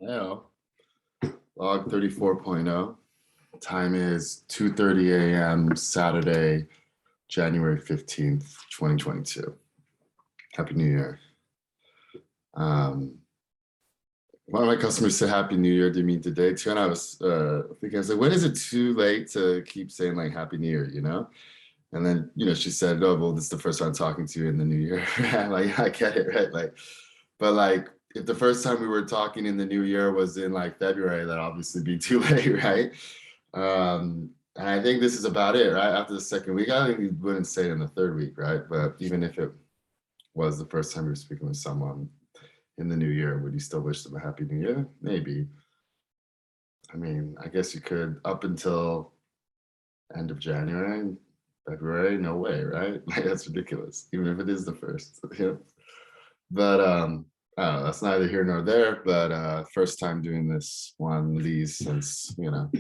Yeah. Log 34.0. Time is 2:30 a.m. Saturday, January 15th, 2022. Happy New Year. One of my customers said Happy New Year to me today too. And I was thinking, I was like, when is it too late to keep saying like Happy New Year, you know? And then, she said, oh, well, this is the first time I'm talking to you in the new year. Like, I get it, right? Like, but like, if the first time we were talking in the new year was in like February, that'd obviously be too late, right? And I think this is about it, right? After the second week, I think we wouldn't say it in the third week, right? But even if it was the first time you were speaking with someone in the new year, would you still wish them a happy new year? Maybe. I mean, I guess you could up until end of January, February, no way, right? Like that's ridiculous, even if it is the first. Yeah. But I don't know, that's neither here nor there. But first time doing this one of these since the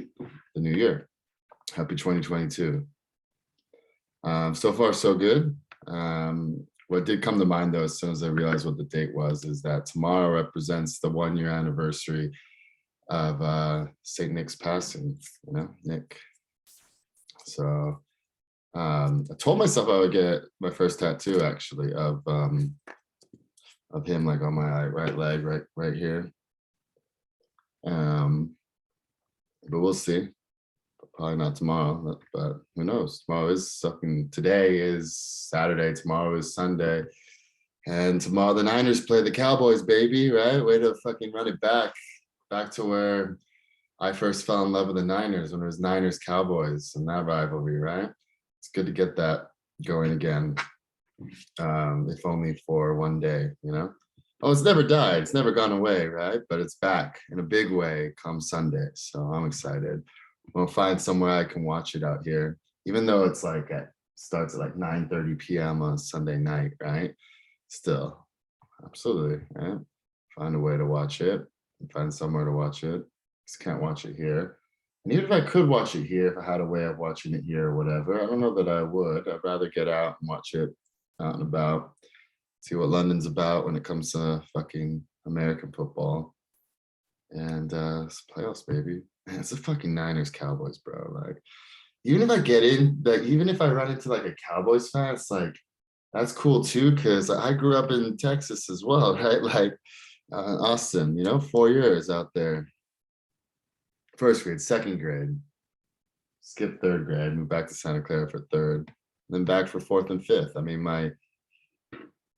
new year. Happy 2022. So far so good. What did come to mind though, as soon as I realized what the date was, is that tomorrow represents the 1 year anniversary of Saint Nick's passing. Nick. So I told myself I would get my first tattoo actually of him, like on my right leg, right here. But we'll see. Probably not tomorrow, but who knows? Today is Saturday, tomorrow is Sunday. And tomorrow the Niners play the Cowboys, baby, right? Way to fucking run it back to where I first fell in love with the Niners, when it was Niners Cowboys and that rivalry, right? It's good to get that going again, if only for one day, Oh, it's never died. It's never gone away, right? But it's back in a big way come Sunday. So I'm excited. We'll find somewhere I can watch it out here, even though it's like starts at like 9:30 p.m. on Sunday night, right? Still, absolutely, right? Find a way to watch it, find somewhere to watch it. Just can't watch it here. And even if I could watch it here, if I had a way of watching it here or whatever, I don't know that I would. I'd rather get out and watch it out and about, see what London's about when it comes to fucking American football. And it's playoffs, baby. Man, it's the fucking Niners Cowboys, bro. Like, even if I get in, like, even if I run into like a Cowboys fan, it's like that's cool too, because I grew up in Texas as well, right? Like Austin, 4 years out there. First grade, second grade, skipped third grade, moved back to Santa Clara for third, then back for fourth and fifth. I mean, my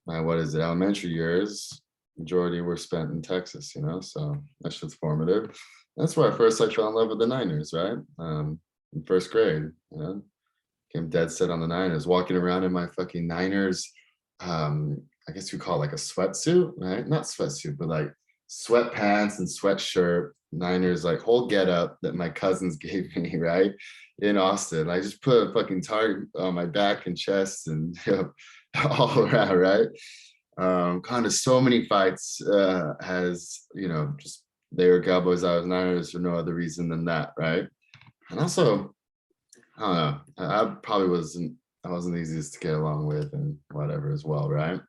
what is it, elementary years, majority were spent in Texas, so that shit's formative. That's where I first fell in love with the Niners, right? In first grade, came dead set on the Niners, walking around in my fucking Niners, I guess we call it like a sweatsuit, right? Not sweatsuit, but like sweatpants and sweatshirt, Niners, like whole get up that my cousins gave me, right? In Austin. I just put a fucking target on my back and chest and all around, right? Kind of so many fights has, just they were Cowboys, I was Niners for no other reason than that, right? And also, I don't know, I wasn't the easiest to get along with and whatever as well, right?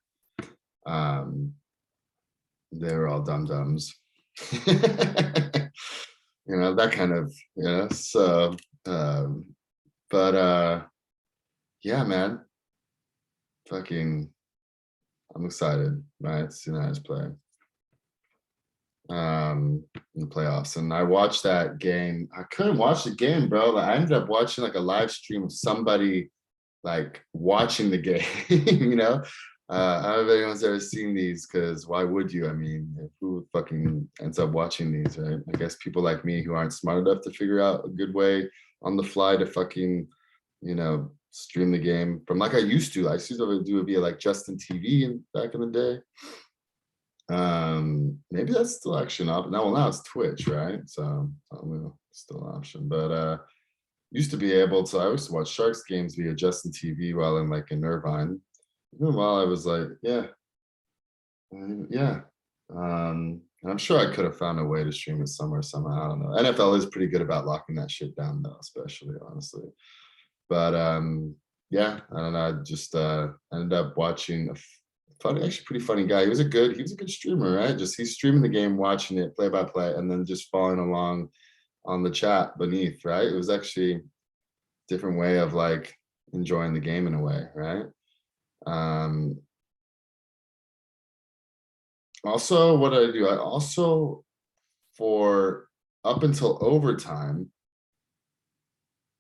They were all dum-dums. That kind of, so but yeah, man. Fucking I'm excited, right? To see the Niners play in the playoffs. And I watched that game. I couldn't watch the game, bro. Like, I ended up watching like a live stream of somebody like watching the game, I don't know if anyone's ever seen these, because why would you? I mean, who fucking ends up watching these, right? I guess people like me who aren't smart enough to figure out a good way on the fly to fucking, stream the game from like I used to. I used to do it via like Justin TV back in the day. Maybe that's still actually an option. Now it's Twitch, right? So I don't know, still an option. But used to be able to. I used to watch Sharks games via Justin TV while I'm like in Irvine. Even while I was like, yeah. I'm sure I could have found a way to stream it somewhere somehow. I don't know. NFL is pretty good about locking that shit down though, especially honestly. But yeah, I don't know. I just ended up watching funny, actually pretty funny guy. He was a good streamer, right? Just he's streaming the game, watching it play by play, and then just following along on the chat beneath, right? It was actually a different way of like enjoying the game in a way, right? Also, what did I do? I also, for up until overtime,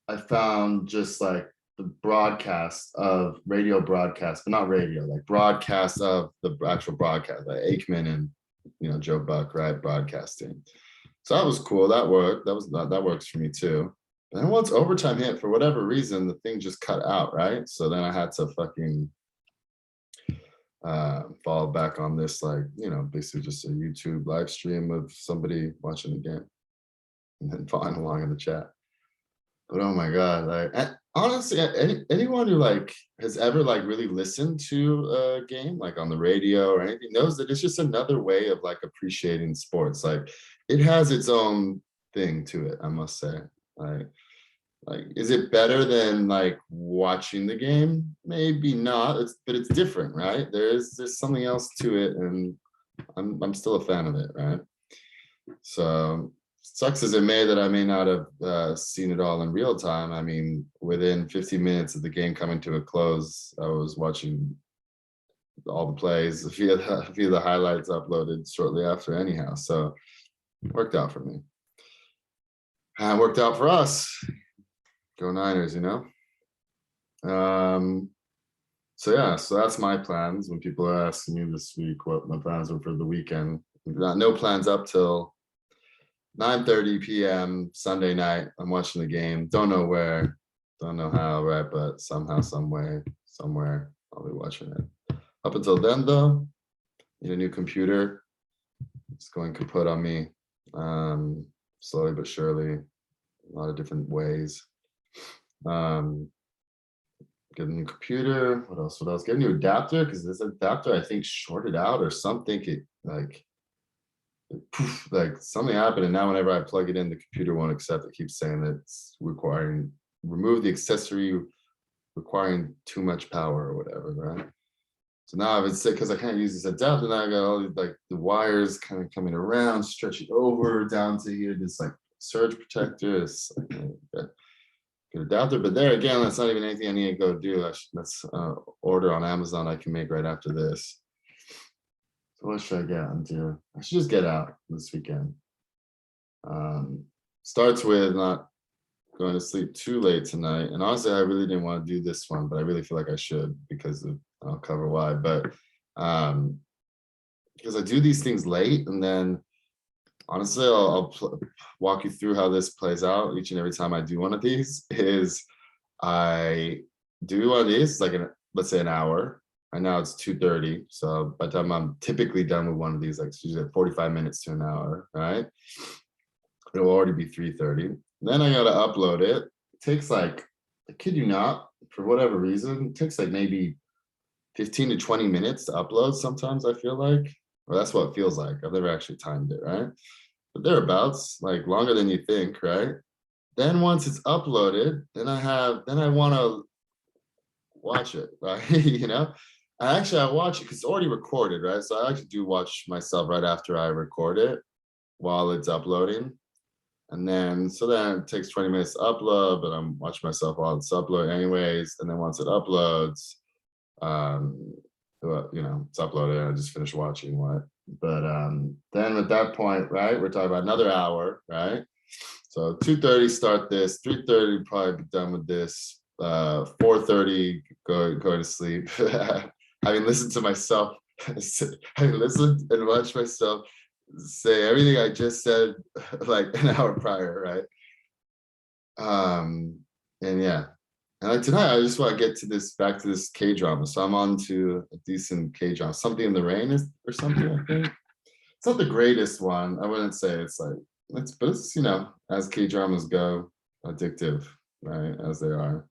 I found just like the broadcast of radio broadcast, but not radio, like broadcast of the actual broadcast, like Aikman and Joe Buck, right? Broadcasting. So that was cool. That worked. That works for me too. And then once overtime hit, for whatever reason, the thing just cut out, right? So then I had to fucking fall back on this, like, basically just a YouTube live stream of somebody watching the game and then following along in the chat. But oh my god, like honestly, anyone who like has ever like really listened to a game like on the radio or anything knows that it's just another way of like appreciating sports. Like it has its own thing to it, I must say. Like is it better than like watching the game? Maybe not. But it's different, right? There's something else to it, and I'm still a fan of it, right? So sucks as it may that I may not have seen it all in real time. I mean, within 15 minutes of the game coming to a close, I was watching all the plays, a few of the highlights uploaded shortly after anyhow. So it worked out for me. And it worked out for us. Go Niners, So yeah, so that's my plans. When people are asking me this week what my plans were for the weekend, no plans up till 9:30 p.m. Sunday night. I'm watching the game. Don't know where, don't know how, right? But somehow, some way, somewhere, I'll be watching it. Up until then, though, need a new computer. It's going kaput on me, slowly but surely, a lot of different ways. Get a new computer. What else? Get a new adapter, because this adapter I think shorted out or something. It like something happened, and now whenever I plug it in, the computer won't accept. It keeps saying that it's remove the accessory requiring too much power or whatever, right? So now I would say, because I can't use this adapter, now I got all these like the wires kind of coming around, stretching over down to here, this like surge protector. It's like, good adapter, but there again, that's not even anything I need to go do. That's order on Amazon I can make right after this. So what should I get into? I should just get out this weekend. Starts with not going to sleep too late tonight. And honestly, I really didn't want to do this one, but I really feel like I should because I'll cover why. But because I do these things late, and then honestly, I'll walk you through how this plays out each and every time I do one of these. Is I do one of these, like let's say an hour, and now it's 2:30. So by the time I'm typically done with one of these, like it's usually 45 minutes to an hour, right? It'll already be 3:30. Then I gotta upload it. It takes like, I kid you not, for whatever reason, it takes like maybe 15 to 20 minutes to upload sometimes, I feel like. Or that's what it feels like. I've never actually timed it, right? But thereabouts, like longer than you think, right? Then once it's uploaded, then I want to watch it, right? I watch it because it's already recorded, right? So I actually do watch myself right after I record it while it's uploading. And then, so then it takes 20 minutes to upload, but I'm watching myself while it's uploading anyways. And then once it uploads, it's uploaded, I just finished watching what. But then at that point, right, we're talking about another hour, right? So 2:30 start this, 3:30 probably be done with this, 4:30 go to sleep. Having listened to myself, having listened and watched myself say everything I just said like an hour prior, right? And yeah. And like tonight, I just want to get back to this K-drama. So I'm on to a decent K-drama. Something in the Rain or something, I think. It's not the greatest one. I wouldn't say it's like, but it's, as K-dramas go, addictive, right? As they are.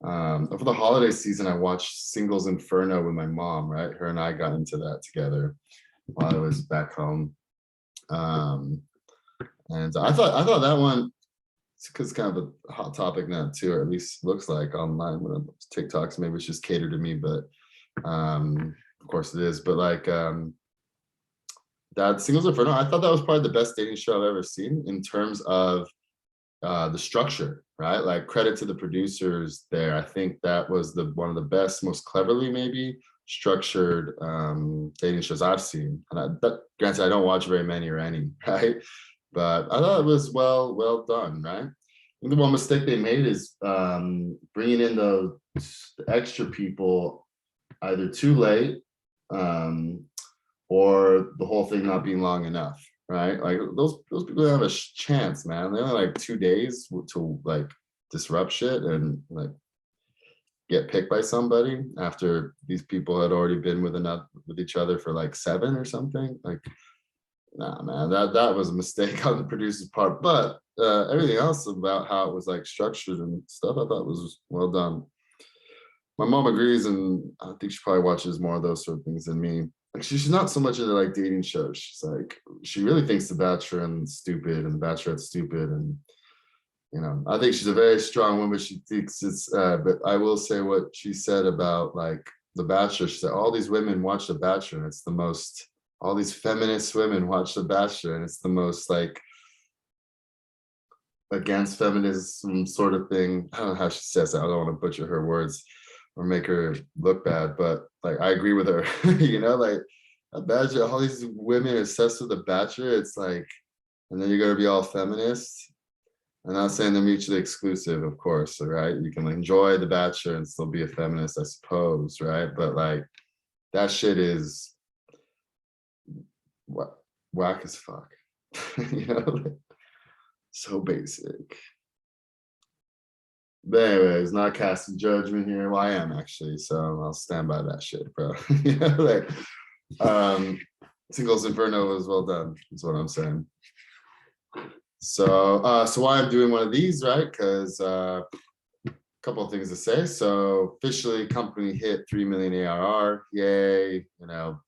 For the holiday season, I watched Singles Inferno with my mom, right? Her and I got into that together while I was back home. And I thought that one, because it's kind of a hot topic now too, or at least looks like online when TikToks, maybe it's just catered to me, but of course it is, but like that Singles Inferno, I thought that was probably the best dating show I've ever seen in terms of the structure, right? Like credit to the producers there. I think that was the one of the best, most cleverly maybe structured dating shows I've seen. And granted, I don't watch very many or any, right? But I thought it was well done, right? I think the one mistake they made is bringing in the extra people either too late or the whole thing not being long enough, right? Like those people don't have a chance, man. They only like 2 days to like disrupt shit and like get picked by somebody after these people had already been with each other for like 7 or something. Like, nah, man, that was a mistake on the producer's part. But everything else about how it was like structured and stuff, I thought was well done. My mom agrees, and I think she probably watches more of those sort of things than me. Like she's not so much into like dating shows. She's like, she really thinks The Bachelor and stupid and The Bachelorette's stupid. And I think she's a very strong woman. She thinks it's but I will say what she said about like The Bachelor. She said all these women watch The Bachelor and it's the most, all these feminist women watch The Bachelor and it's the most like against feminism sort of thing. I don't know how she says that. I don't want to butcher her words or make her look bad, but like I agree with her. Like a Bachelor, all these women obsessed with The Bachelor. It's like, and then you're gonna be all feminist. I'm not saying they're mutually exclusive, of course, right? You can enjoy The Bachelor and still be a feminist, I suppose, right? But like that shit is whack as fuck. Like, so basic. But anyways, not casting judgment here. Well, I am actually, so I'll stand by that shit, bro. Like Singles Inferno was well done, is what I'm saying. So why I'm doing one of these, right? Because a couple of things to say. So officially company hit 3 million ARR. Yay,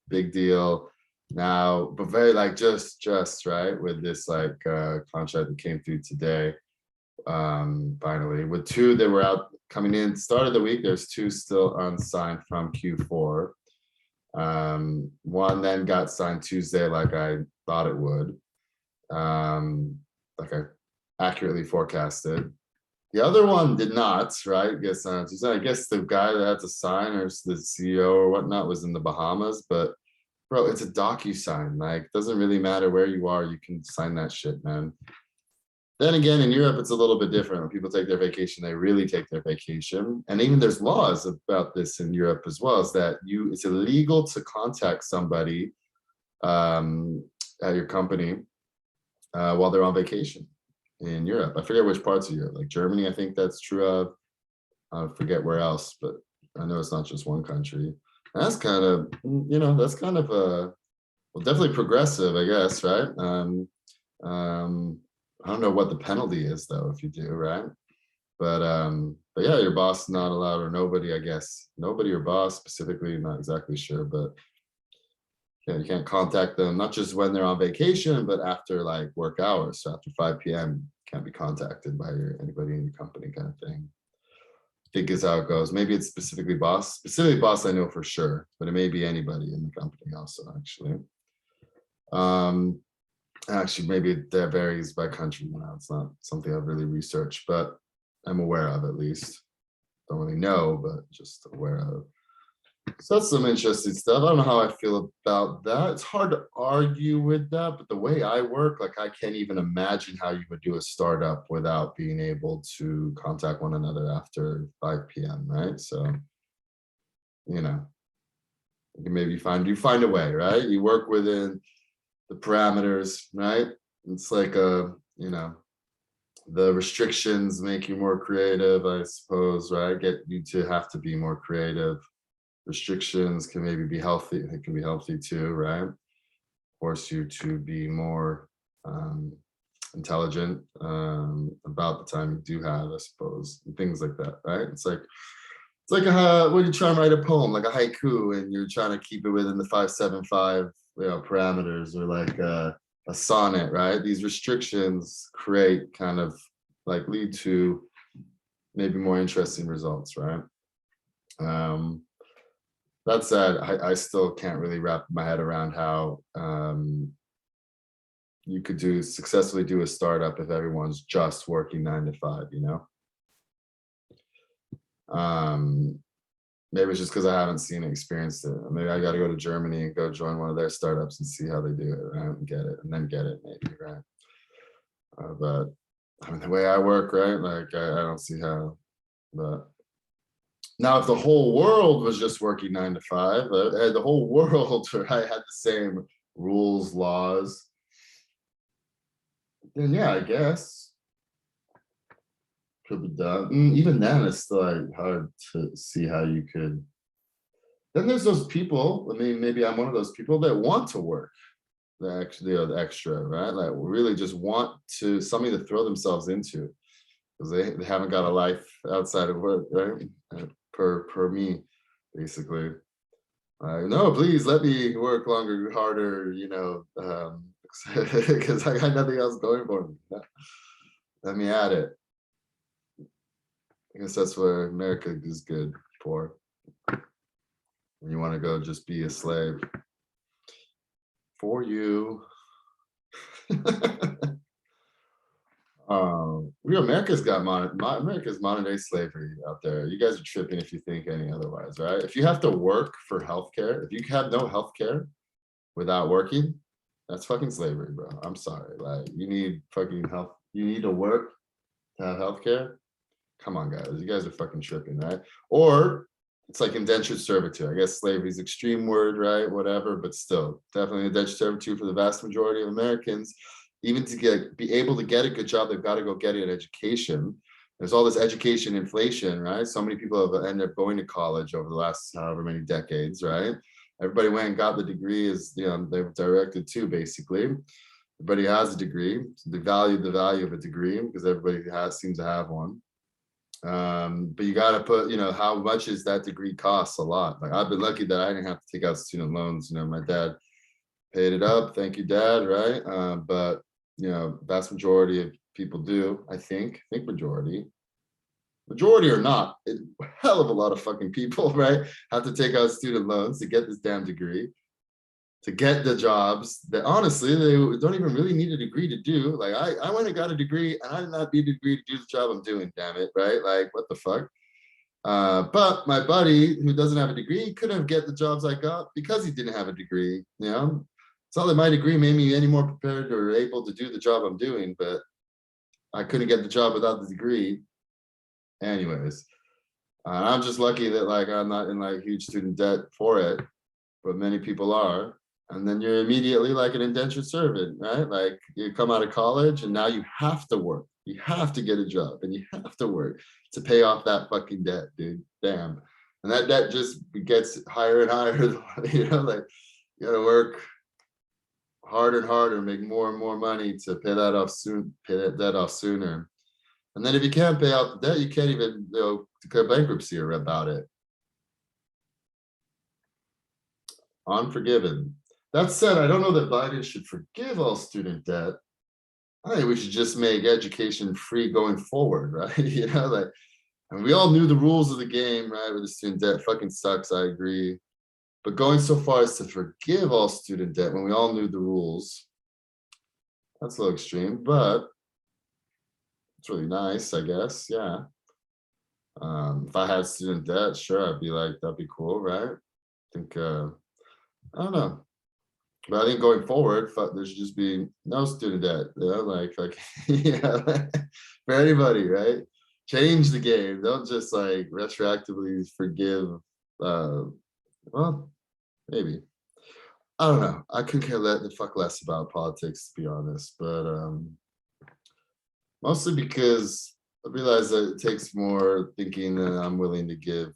big deal. Now, but very like just right with this like contract that came through today. Finally, with 2 that were out coming in start of the week, there's 2 still unsigned from Q4. One then got signed Tuesday like I thought it would, like I accurately forecasted. The other one did not, right? I guess the guy that had to sign, or the CEO or whatnot, was in the Bahamas. But bro, it's a DocuSign. Like, doesn't really matter where you are, you can sign that shit, man. Then again, in Europe, it's a little bit different. When people take their vacation, they really take their vacation. And even there's laws about this in Europe as well, is that it's illegal to contact somebody at your company while they're on vacation in Europe. I forget which parts of Europe, like Germany, I think that's true of. I forget where else, but I know it's not just one country. And that's kind of, that's kind of well, definitely progressive, I guess, right? I don't know what the penalty is though, if you do, right? But yeah, your boss is not allowed, or nobody, I guess. Nobody or boss specifically, not exactly sure, but yeah, you can't contact them, not just when they're on vacation, but after like work hours. So after 5 p.m., can't be contacted by anybody in your company, kind of thing. I think is how it goes. Maybe it's specifically boss. Specifically boss, I know for sure, but it may be anybody in the company also, actually. Actually, maybe that varies by country. It's not something I've really researched, but I'm aware of at least. Don't really know, but just aware of. So that's some interesting stuff. I don't know how I feel about that. It's hard to argue with that, but the way I work, like I can't even imagine how you would do a startup without being able to contact one another after 5 p.m., right? So, maybe you find a way, right? You work within the parameters, right? It's like the restrictions make you more creative, I suppose, right? Get you to have to be more creative. Restrictions can maybe be healthy. It can be healthy too, right? Force you to be more intelligent about the time you do have, I suppose, and things like that, right? It's like when you try to write a poem, like a haiku, and you're trying to keep it within the 575 parameters, or like a sonnet, right? These restrictions create kind of like lead to maybe more interesting results, right? That said, I still can't really wrap my head around how you could successfully do a startup if everyone's just working 9 to 5, you know? Maybe it's just because I haven't seen it, experienced it. Maybe I got to go to Germany and go join one of their startups and see how they do it, right? And get it, and then get it, maybe, right? But I mean, the way I work, right? Like, I don't see how. But now, if the whole world was just working 9 to 5, the whole world, right, had the same rules, laws, then yeah, I guess could be done. Even then, it's still like hard to see how you could. Then there's those people. I mean, maybe I'm one of those people that want to work the extra, right? Like really just want to something to throw themselves into because they haven't got a life outside of work, right? Per me, basically. No, please let me work longer, harder, because I got nothing else going for me. Let me at it. I guess that's where America is good for. When you want to go just be a slave. For you. America's got America's modern day slavery out there. You guys are tripping if you think any otherwise, right? If you have to work for healthcare, if you have no healthcare without working, that's fucking slavery, bro. I'm sorry. Like you need fucking health. You need to work to have healthcare. Come on, guys. You guys are fucking tripping, right? Or it's like indentured servitude. I guess slavery is extreme word, right? Whatever, but still, definitely indentured servitude for the vast majority of Americans. Even to be able to get a good job, they've got to go get an education. There's all this education inflation, right? So many people have ended up going to college over the last however many decades, right? Everybody went and got the degree as they were directed to, basically. Everybody has a degree. So they value the value of a degree because everybody seems to have one. But you got to put, how much is that degree costs? A lot. Like I've been lucky that I didn't have to take out student loans. My dad paid it up. Thank you, Dad. Right. But vast majority of people do. I think majority or not, a hell of a lot of fucking people, right, have to take out student loans to get this damn degree, to get the jobs that honestly they don't even really need a degree to do. Like I went and got a degree and I did not need a degree to do the job I'm doing, damn it, right? Like what the fuck? But my buddy who doesn't have a degree couldn't get the jobs I got because he didn't have a degree. It's not that my degree made me any more prepared or able to do the job I'm doing, but I couldn't get the job without the degree. Anyways, I'm just lucky that like I'm not in like huge student debt for it, but many people are. And then you're immediately like an indentured servant, right? Like you come out of college and now you have to work. You have to get a job and you have to work to pay off that fucking debt, dude. Damn. And that debt just gets higher and higher. Like you gotta work harder and harder, make more and more money to pay that off soon, pay that debt off sooner. And then if you can't pay out the debt, you can't even declare bankruptcy or about it. Unforgiven. That said, I don't know that Biden should forgive all student debt. I think we should just make education free going forward, right? And we all knew the rules of the game, right? With the student debt fucking sucks, I agree. But going so far as to forgive all student debt when we all knew the rules, that's a little extreme, but it's really nice, I guess. Yeah. If I had student debt, sure, I'd be like, that'd be cool, right? I think, I don't know. But I think going forward, there should just be no student debt, like for anybody, right? Change the game. Don't just like retroactively forgive. Well, maybe. I don't know. I couldn't care the fuck less about politics, to be honest. But mostly because I realize that it takes more thinking than I'm willing to give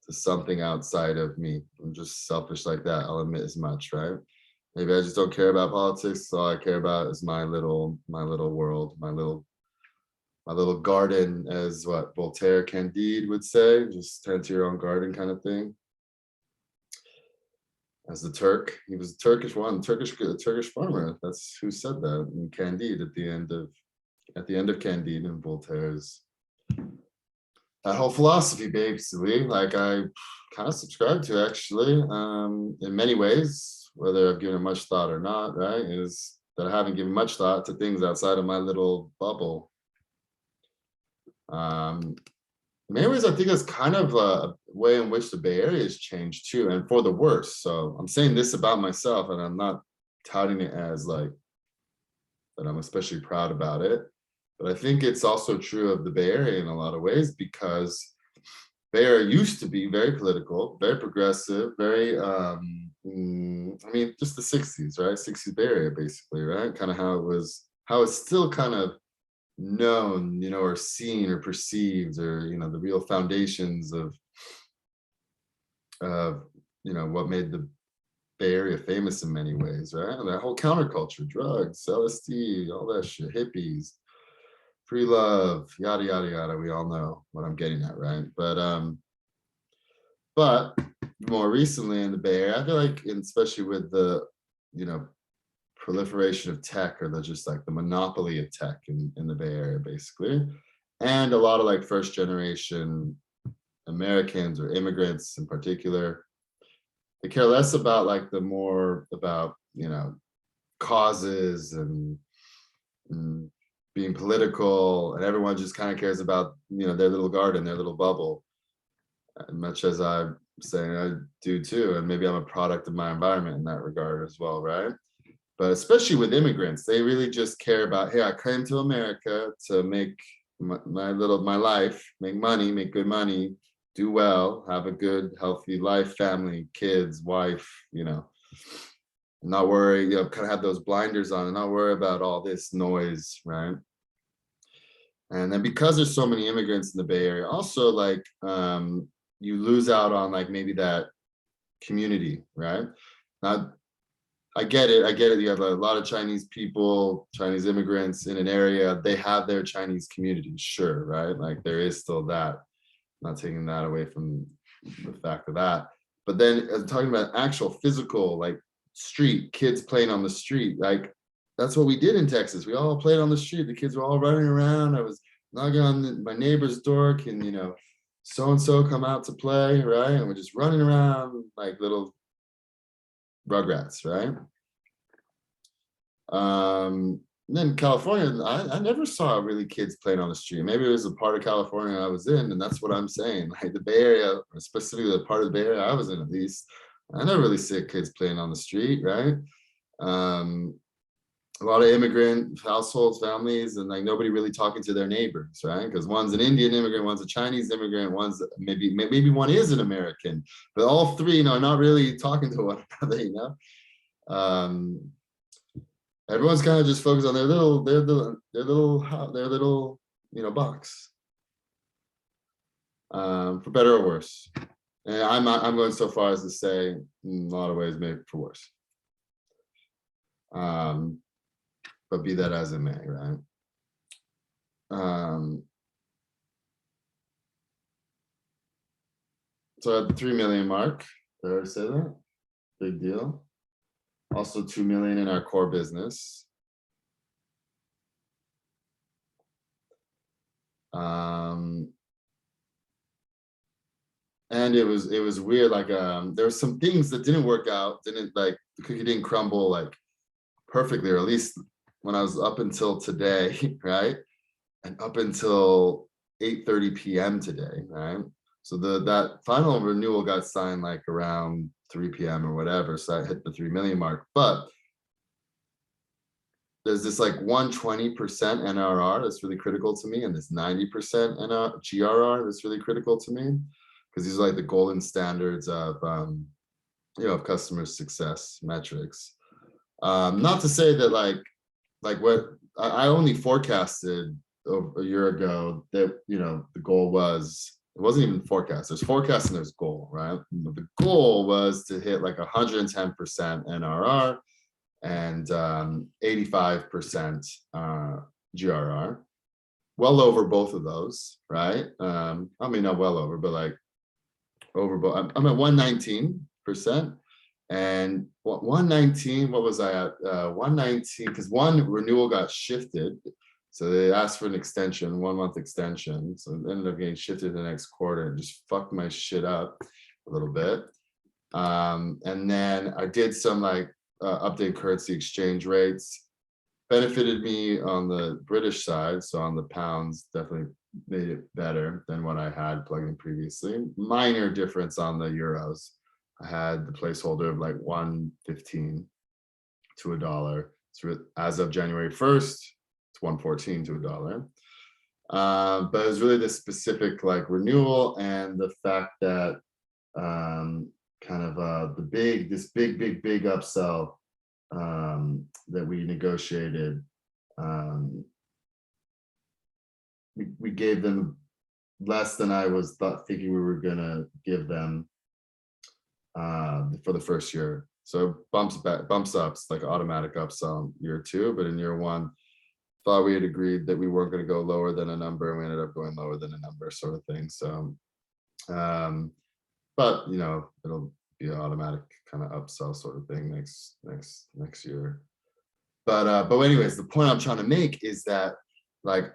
to something outside of me. I'm just selfish like that. I'll admit as much, right? Maybe I just don't care about politics. All I care about is my little world, my little garden, as what Voltaire Candide would say, just tend to your own garden kind of thing. As the Turk, he was a Turkish farmer. That's who said that in Candide at the end of Candide in Voltaire's that whole philosophy, basically, like I kind of subscribe to actually, in many ways, whether I've given it much thought or not, right? Is that I haven't given much thought to things outside of my little bubble. In many ways, I think it's kind of a way in which the Bay Area has changed too, and for the worse. So I'm saying this about myself, and I'm not touting it as like that I'm especially proud about it. But I think it's also true of the Bay Area in a lot of ways, because Bay Area used to be very political, very progressive, very I mean, just the 60s, right? 60s Bay Area, basically, right? Kind of how it was, how it's still kind of known, you know, or seen or perceived, or, you know, the real foundations of, you know, what made the Bay Area famous in many ways, right? And that whole counterculture, drugs, LSD, all that shit, hippies, free love, yada yada yada. We all know what I'm getting at, right? But more recently in the Bay Area, I feel like, and especially with the, you know, proliferation of tech, or the just like the monopoly of tech in the Bay Area, basically, and a lot of like first generation Americans or immigrants in particular, they care less about like the more about, you know, causes and being political, and everyone just kind of cares about, you know, their little garden, their little bubble, much as I'm saying I do too. And maybe I'm a product of my environment in that regard as well, right? But especially with immigrants, they really just care about, hey, I came to America to make my life, make money, make good money, do well, have a good, healthy life, family, kids, wife, you know, not worry, you know, kind of have those blinders on and not worry about all this noise, right? And then because there's so many immigrants in the Bay Area, also like you lose out on like maybe that community, right? Now, I get it. I get it. You have a lot of Chinese people, Chinese immigrants in an area. They have their Chinese community, sure, right? Like there is still that. Not taking that away from the fact of that. But then talking about actual physical, like street kids playing on the street, like that's what we did in Texas. We all played on the street. The kids were all running around. I was knocking on my neighbor's door. Can, you know, so and so come out to play, right? And we're just running around like little rugrats, right? And then California, I never saw really kids playing on the street. Maybe it was a part of California I was in, and that's what I'm saying. Like the Bay Area, specifically the part of the Bay Area I was in, at least, I never really see kids playing on the street, right? A lot of immigrant households, families, and like nobody really talking to their neighbors, right? Because one's an Indian immigrant, one's a Chinese immigrant, one's maybe one is an American, but all three, you know, not really talking to one another, you know. Everyone's kind of just focused on their little, you know, box, for better or worse. And I'm going so far as to say, in a lot of ways, maybe for worse. But be that as it may, right? So at the 3 million mark, did I say that? Big deal. Also 2 million in our core business. And it was weird, like there were some things that didn't work out, didn't, like the cookie didn't crumble like perfectly, or at least when I was up until today, right? And up until 8:30 p.m. today, right? So that final renewal got signed like around 3 p.m. or whatever, so I hit the 3 million mark. But there's this like 120% NRR that's really critical to me, and this 90% GRR that's really critical to me, because these are like the golden standards of you know, of customer success metrics. Not to say that like what I only forecasted a year ago that, you know, the goal was, it wasn't even forecast. There's forecast and there's goal, right? The goal was to hit like 110% NRR and 85% GRR. Well over both of those, right? I mean, not well over, but like over, I'm at 119%. And 119, what was I at? 119, because one renewal got shifted. So they asked for an extension, 1 month extension. So it ended up getting shifted to the next quarter and just fucked my shit up a little bit. And then I did some like update currency exchange rates. Benefited me on the British side. So on the pounds, definitely made it better than what I had plugged in previously. Minor difference on the euros. I had the placeholder of like 115 to a dollar. So as of January 1st, it's 114 to a dollar. But it was really the specific like renewal and the fact that kind of this big upsell that we negotiated. We gave them less than I was thinking we were gonna give them for the first year. So bumps up, it's like automatic upsell year 2, but in year 1, thought we had agreed that we weren't going to go lower than a number, and we ended up going lower than a number, sort of thing. So, but you know, it'll be an automatic kind of upsell sort of thing next year. But anyways, the point I'm trying to make is that, like,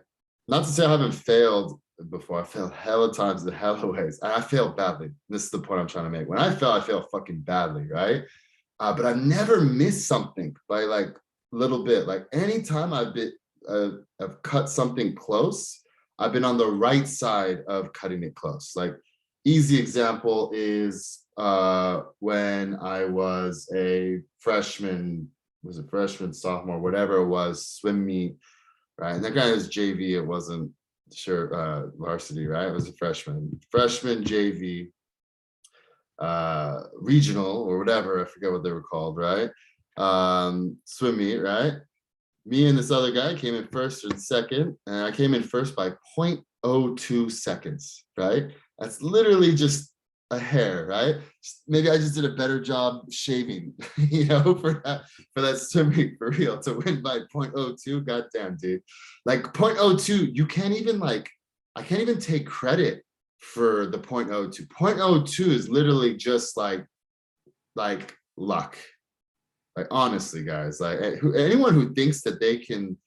not to say I haven't failed before. I failed hella times in hella ways. I failed badly. This is the point I'm trying to make. When I fail fucking badly, right? But I've never missed something by like a little bit. Like anytime I've cut something close, I've been on the right side of cutting it close. Like easy example is when I was a freshman, sophomore, whatever it was, swim meet, right? And that guy was JV, it wasn't varsity, right? It was a freshman JV, regional or whatever, I forget what they were called, right? Swim meet, right? Me and this other guy came in first and second, and I came in first by 0.02 seconds, right? That's literally just a hair, right? Maybe I just did a better job shaving, you know, for that swim meet, for real, to win by 0.02. Goddamn, dude. Like 0.02, you can't even like, I can't even take credit for the 0.02. 0.02 is literally just like luck. Like honestly, guys, like anyone who thinks that they can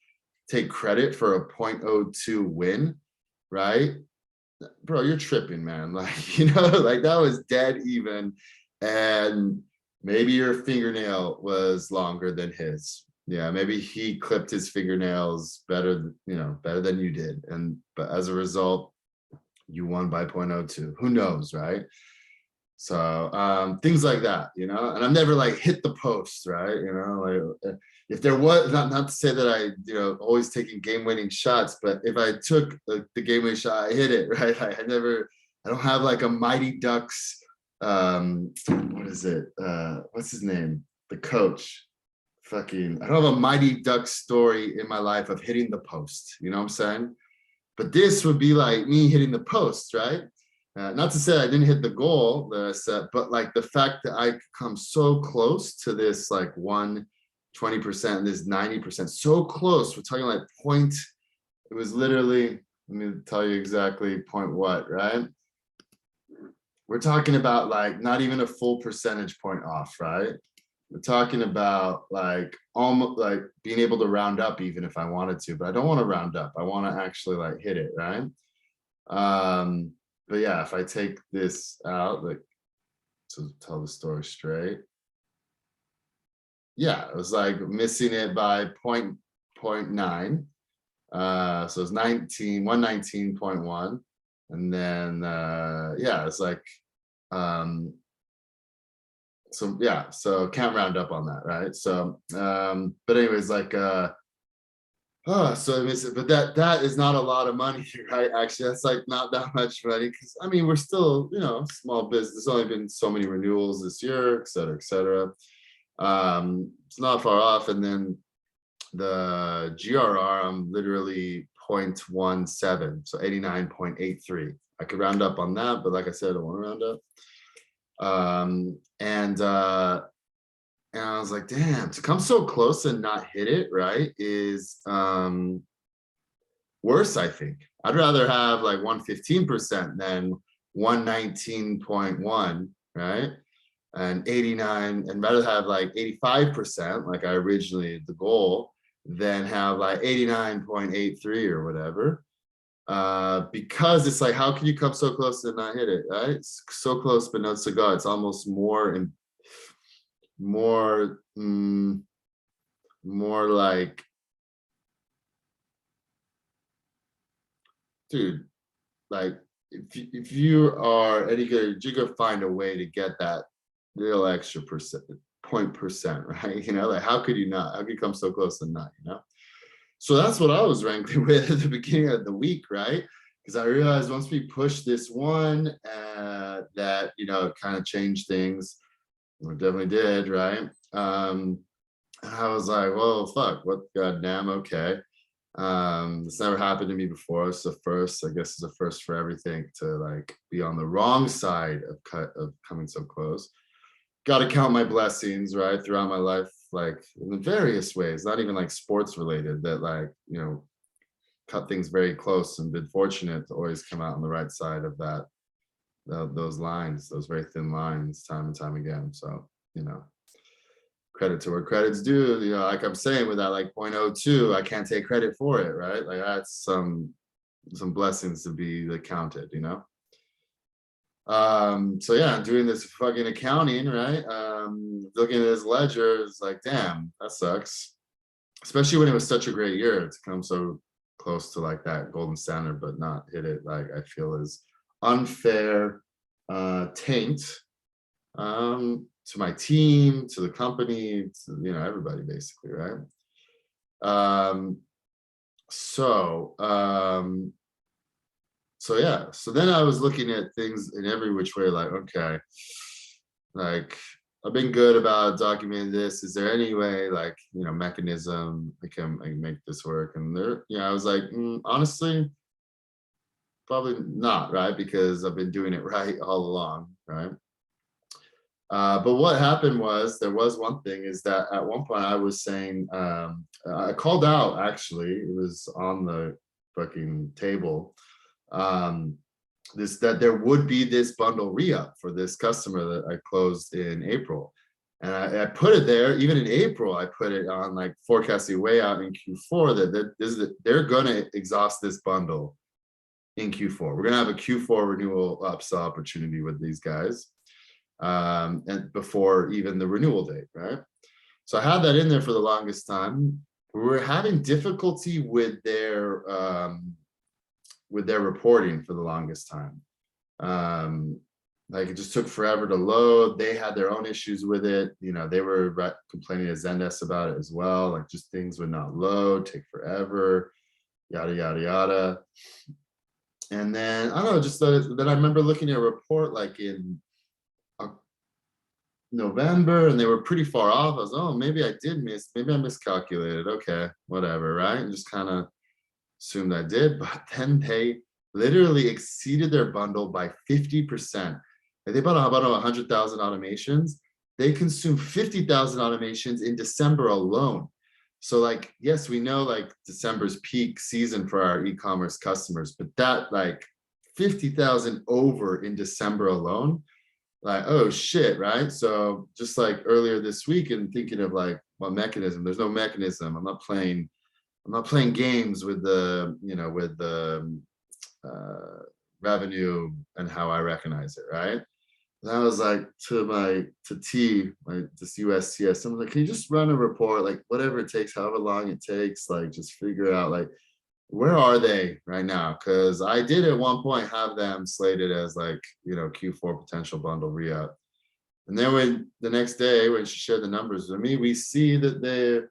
take credit for a 0.02 win, right? Bro, you're tripping, man. Like, you know, like that was dead even. And maybe your fingernail was longer than his. Yeah, maybe he clipped his fingernails better, you know, better than you did. But as a result, you won by 0.02. Who knows, right? So things like that, you know, and I've never like hit the post, right? You know, like if there was, not to say that I, you know, always taking game-winning shots, but if I took the game-winning shot, I hit it, right? I don't have like a Mighty Ducks, what is it? What's his name? The coach. I don't have a Mighty Ducks story in my life of hitting the post, you know what I'm saying? But this would be like me hitting the post, right? Not to say I didn't hit the goal that I set, but like the fact that I come so close to this like 120%, this 90%, so close. We're talking like point, it was literally, let me tell you exactly point what, right? We're talking about like not even a full percentage point off, right? We're talking about like almost like being able to round up even if I wanted to, but I don't want to round up. I want to actually like hit it, right? But yeah, if I take this out, like to tell the story straight, yeah, it was like missing it by 0.9. So it's 119.1. And then yeah, it's like so yeah, so can't round up on that, right? So but anyways, like so but that is not a lot of money, right? Actually, that's like not that much money because I mean we're still, you know, small business. There's only been so many renewals this year, et cetera, et cetera. It's not far off. And then the GRR, I'm literally 0.17, so 89.83. I could round up on that, but like I said, I don't want to round up. And I was like, damn, to come so close and not hit it, right, is worse, I think. I'd rather have like 115% than 119.1, right? And 89, and rather have like 85%, like I originally the goal, then have like 89.83 or whatever. Because it's like, how can you come so close and not hit it, right? It's so close, but not so good. It's almost more and more, more like, dude, like if you are any good, you're gonna find a way to get that real extra percent, right? You know, like how could you not? How could you come so close and not, you know? So that's what I was wrangling with at the beginning of the week, right? Because I realized once we pushed this one, that, you know, it kind of changed things. It definitely did, right? And I was like, well, fuck, what, goddamn, okay. It's never happened to me before. It's the first, I guess it's a first for everything to like be on the wrong side of coming so close. Got to count my blessings, right, throughout my life, like in various ways, not even like sports related, that like, you know, cut things very close and been fortunate to always come out on the right side of that, those lines, those very thin lines, time and time again. So, you know, credit to where credit's due. You know, like I'm saying with that like 0.02, I can't take credit for it, right? Like that's some blessings to be like counted, you know. So yeah, doing this fucking accounting, right? Looking at his ledger, it's like, damn, that sucks. Especially when it was such a great year to come so close to like that golden standard, but not hit it, like I feel is unfair taint to my team, to the company, to, you know, everybody basically, right? So yeah, so then I was looking at things in every which way, like, okay, like I've been good about documenting this. Is there any way, like, you know, mechanism I can make this work? And there, you know, I was like, honestly, probably not, right? Because I've been doing it right all along, right? But what happened was, there was one thing, is that at one point I was saying, I called out, actually, it was on the fucking table, that there would be this bundle re-up for this customer that I closed in April. And I put it there, even in April, I put it on like forecasting way out in Q4 that they're gonna exhaust this bundle in Q4. We're gonna have a Q4 renewal upsell opportunity with these guys, and before even the renewal date, right? So I had that in there for the longest time. We were having difficulty with their reporting for the longest time. Like it just took forever to load. They had their own issues with it. You know, they were complaining to Zendesk about it as well. Like just things would not load, take forever, yada, yada, yada. And then, I don't know, just then I remember looking at a report like in November, and they were pretty far off. I was, oh, maybe I did maybe I miscalculated. Okay, whatever, right? And just kind of assumed I did, but then they literally exceeded their bundle by 50%. And they bought about 100,000 automations. They consumed 50,000 automations in December alone. So like, yes, we know like December's peak season for our e-commerce customers, but that like 50,000 over in December alone, like, oh shit, right? So just like earlier this week and thinking of like, what mechanism? There's no mechanism. I'm not playing games with the, you know, with the revenue and how I recognize it, right? And I was like to this USCS, someone's like, can you just run a report, like whatever it takes, however long it takes, like just figure out like, where are they right now? Because I did at one point have them slated as like, you know, Q4 potential bundle re-up. And then when the next day, when she shared the numbers with me, we see that they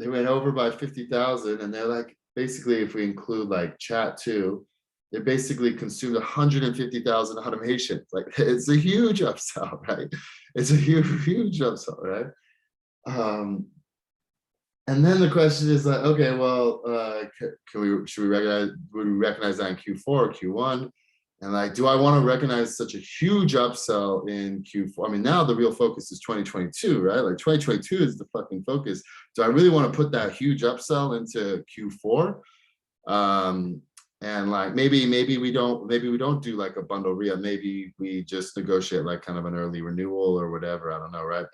went over by 50,000, and they're like, basically, if we include like chat too, they basically consumed 150,000 automations. Like it's a huge upsell, right? It's a huge upsell, right? And then the question is like, okay, well, would we recognize that in Q4 or Q1? And like, do I want to recognize such a huge upsell in Q4? I mean, now the real focus is 2022, right? Like 2022 is the fucking focus. Do I really want to put that huge upsell into Q4? And like, maybe we don't do like a bundle re-up. Maybe we just negotiate like kind of an early renewal or whatever. I don't know, right?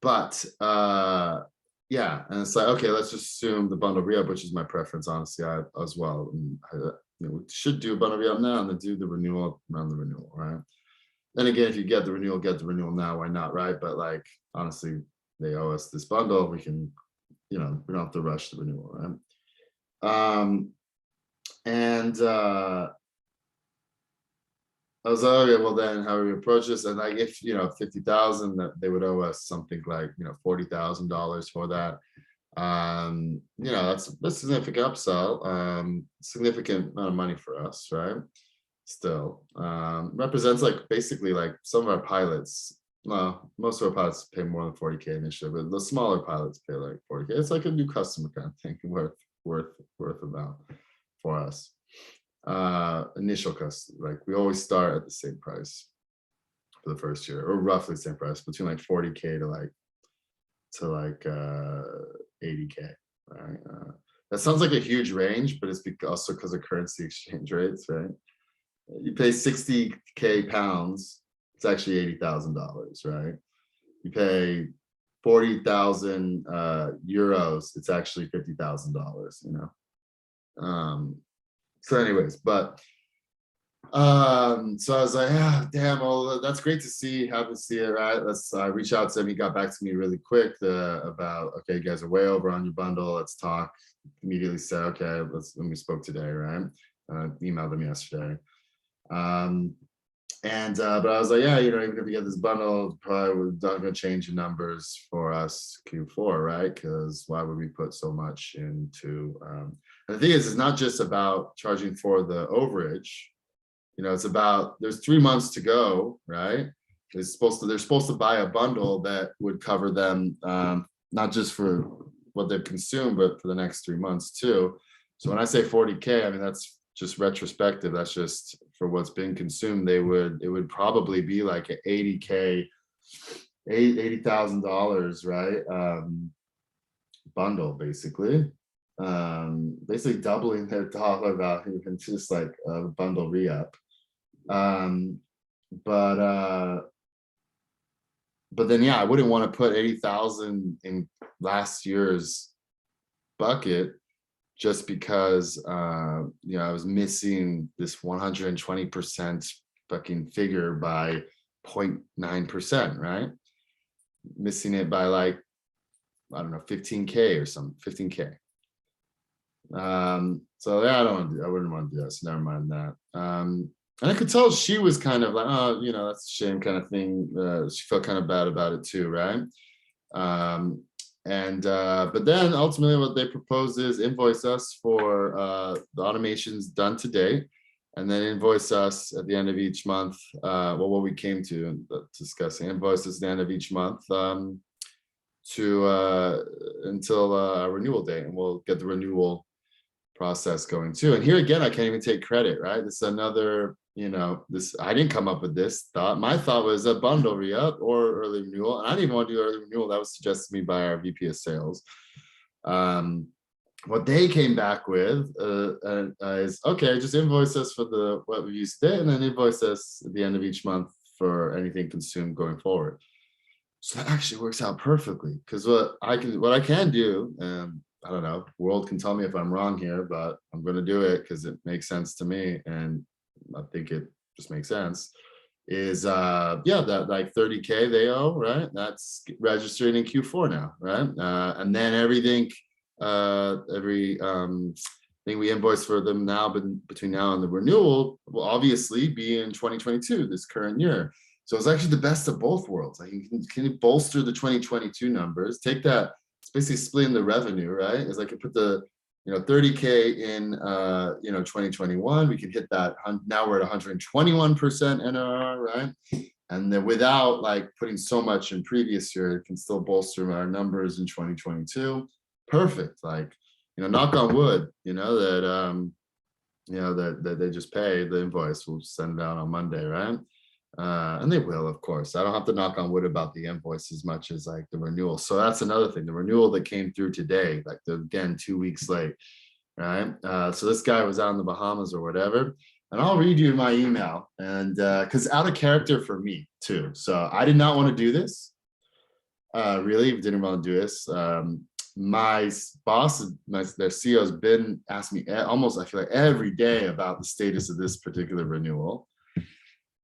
But but yeah, and it's like, okay, let's just assume the bundle re-up, which is my preference, honestly, as well. And we should do a bundle re-up now and then do the renewal around the renewal, right? Then again, if you get the renewal now, why not, right? But like, honestly, they owe us this bundle. We can, we don't have to rush the renewal, right? And I was like, okay, well then how do we approach this? And like, if 50,000, that they would owe us something like $40,000 for that. That's a significant upsell, significant amount of money for us, right? Still, represents like basically like some of our pilots. Well, most of our pilots pay more than 40K initially, but the smaller pilots pay like 40K. It's like a new customer kind of thing, worth about for us. Initial customer, like we always start at the same price for the first year, or roughly the same price, between like 40K to like 80K, right? That sounds like a huge range, but it's also because of currency exchange rates, right? You pay 60K pounds, it's actually $80,000, right? You pay 40,000 euros, it's actually $50,000, So anyways, but so I was like, yeah, damn, well, that's great to see, happy to see it, right? Let's reach out to him. He got back to me really quick about, okay, you guys are way over on your bundle, let's talk. Immediately said, okay, when we spoke today, right? Emailed him yesterday. But I was like, yeah, even if you get this bundle, probably we're not going to change the numbers for us Q4, right? Because why would we put so much into? And the thing is, it's not just about charging for the overage. It's about there's 3 months to go, right? They're supposed to buy a bundle that would cover them, not just for what they've consumed, but for the next 3 months too. So when I say 40K, I mean that's just retrospective. That's just for what's been consumed. It would probably be like an $80,000, right? Bundle basically doubling their dollar value and just like a bundle re-up. But then yeah, I wouldn't want to put 80,000 in last year's bucket just because I was missing this 120% fucking figure by 0.9%, right? Missing it by like, I don't know, 15K or something, 15K. So yeah, I wouldn't want to do that, so never mind that. And I could tell she was kind of like, oh, that's a shame kind of thing. She felt kind of bad about it too, right? But then ultimately what they propose is invoice us for the automations done today, and then invoice us at the end of each month. What we came to discussing, invoice us at the end of each month until a renewal date, and we'll get the renewal process going too. And here again, I can't even take credit, right? This is another, I didn't come up with this thought. My thought was a bundle re-up or early renewal. And I didn't even want to do early renewal. That was suggested to me by our VP of sales. What they came back with is, okay, just invoice us for what we used today, and then invoice us at the end of each month for anything consumed going forward. So that actually works out perfectly, because what I can do, I don't know, world can tell me if I'm wrong here, but I'm going to do it because it makes sense to me, and I think it just makes sense, is that like 30K they owe, right? That's registered in Q4 now, right? And then everything thing we invoice for them now, but between now and the renewal will obviously be in 2022, this current year. So it's actually the best of both worlds. Like you can bolster the 2022 numbers, take that, it's basically splitting the revenue, right? It's like you put the 30K in 2021, we can hit that. Now we're at 121% NRR, right? And then without like putting so much in previous year, it can still bolster our numbers in 2022. Perfect. Like, knock on wood, that they just pay the invoice. We'll send it out on Monday, right? And they will, of course. I don't have to knock on wood about the invoice as much as like the renewal. So that's another thing. The renewal that came through today, like again, 2 weeks late, right? So this guy was out in the Bahamas or whatever. And I'll read you my email, and because out of character for me too. So I did not want to do this. really didn't want to do this. My boss, their CEO, has been asking me almost, I feel like, every day about the status of this particular renewal.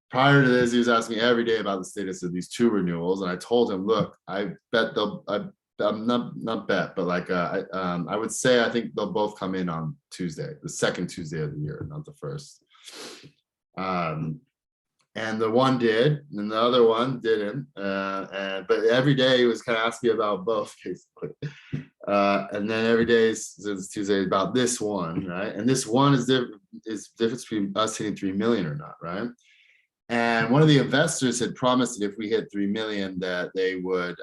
Prior to this, he was asking me every day about the status of these 2 renewals, and I told him, look, I bet I'm not bet, but like I would say I think they'll both come in on Tuesday, the second Tuesday of the year, not the first. And the one did, and the other one didn't. But every day he was kind of asking about both, basically. And then every day since Tuesday about this one, right? And this one is the difference between us hitting 3 million or not, right? And one of the investors had promised that if we hit 3 million, that they would,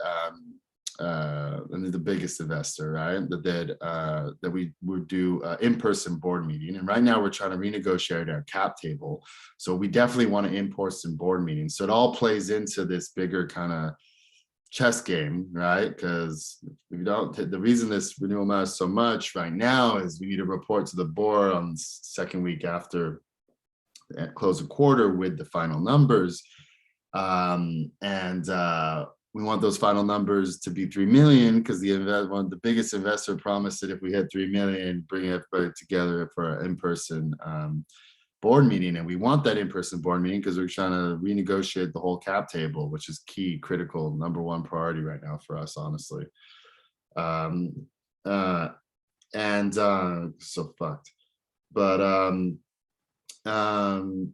and the biggest investor, right? That we would do an in-person board meeting. And right now we're trying to renegotiate our cap table. So we definitely want an in-person board meeting. So it all plays into this bigger kind of chess game, right? Because if you don't, the reason this renewal matters so much right now is we need to report to the board on the second week after close of quarter with the final numbers. We want those final numbers to be 3 million because the biggest investor promised that if we hit 3 million, bring everybody together for an in-person board meeting. And we want that in-person board meeting because we're trying to renegotiate the whole cap table, which is key, critical, number 1 priority right now for us, honestly. So fucked. But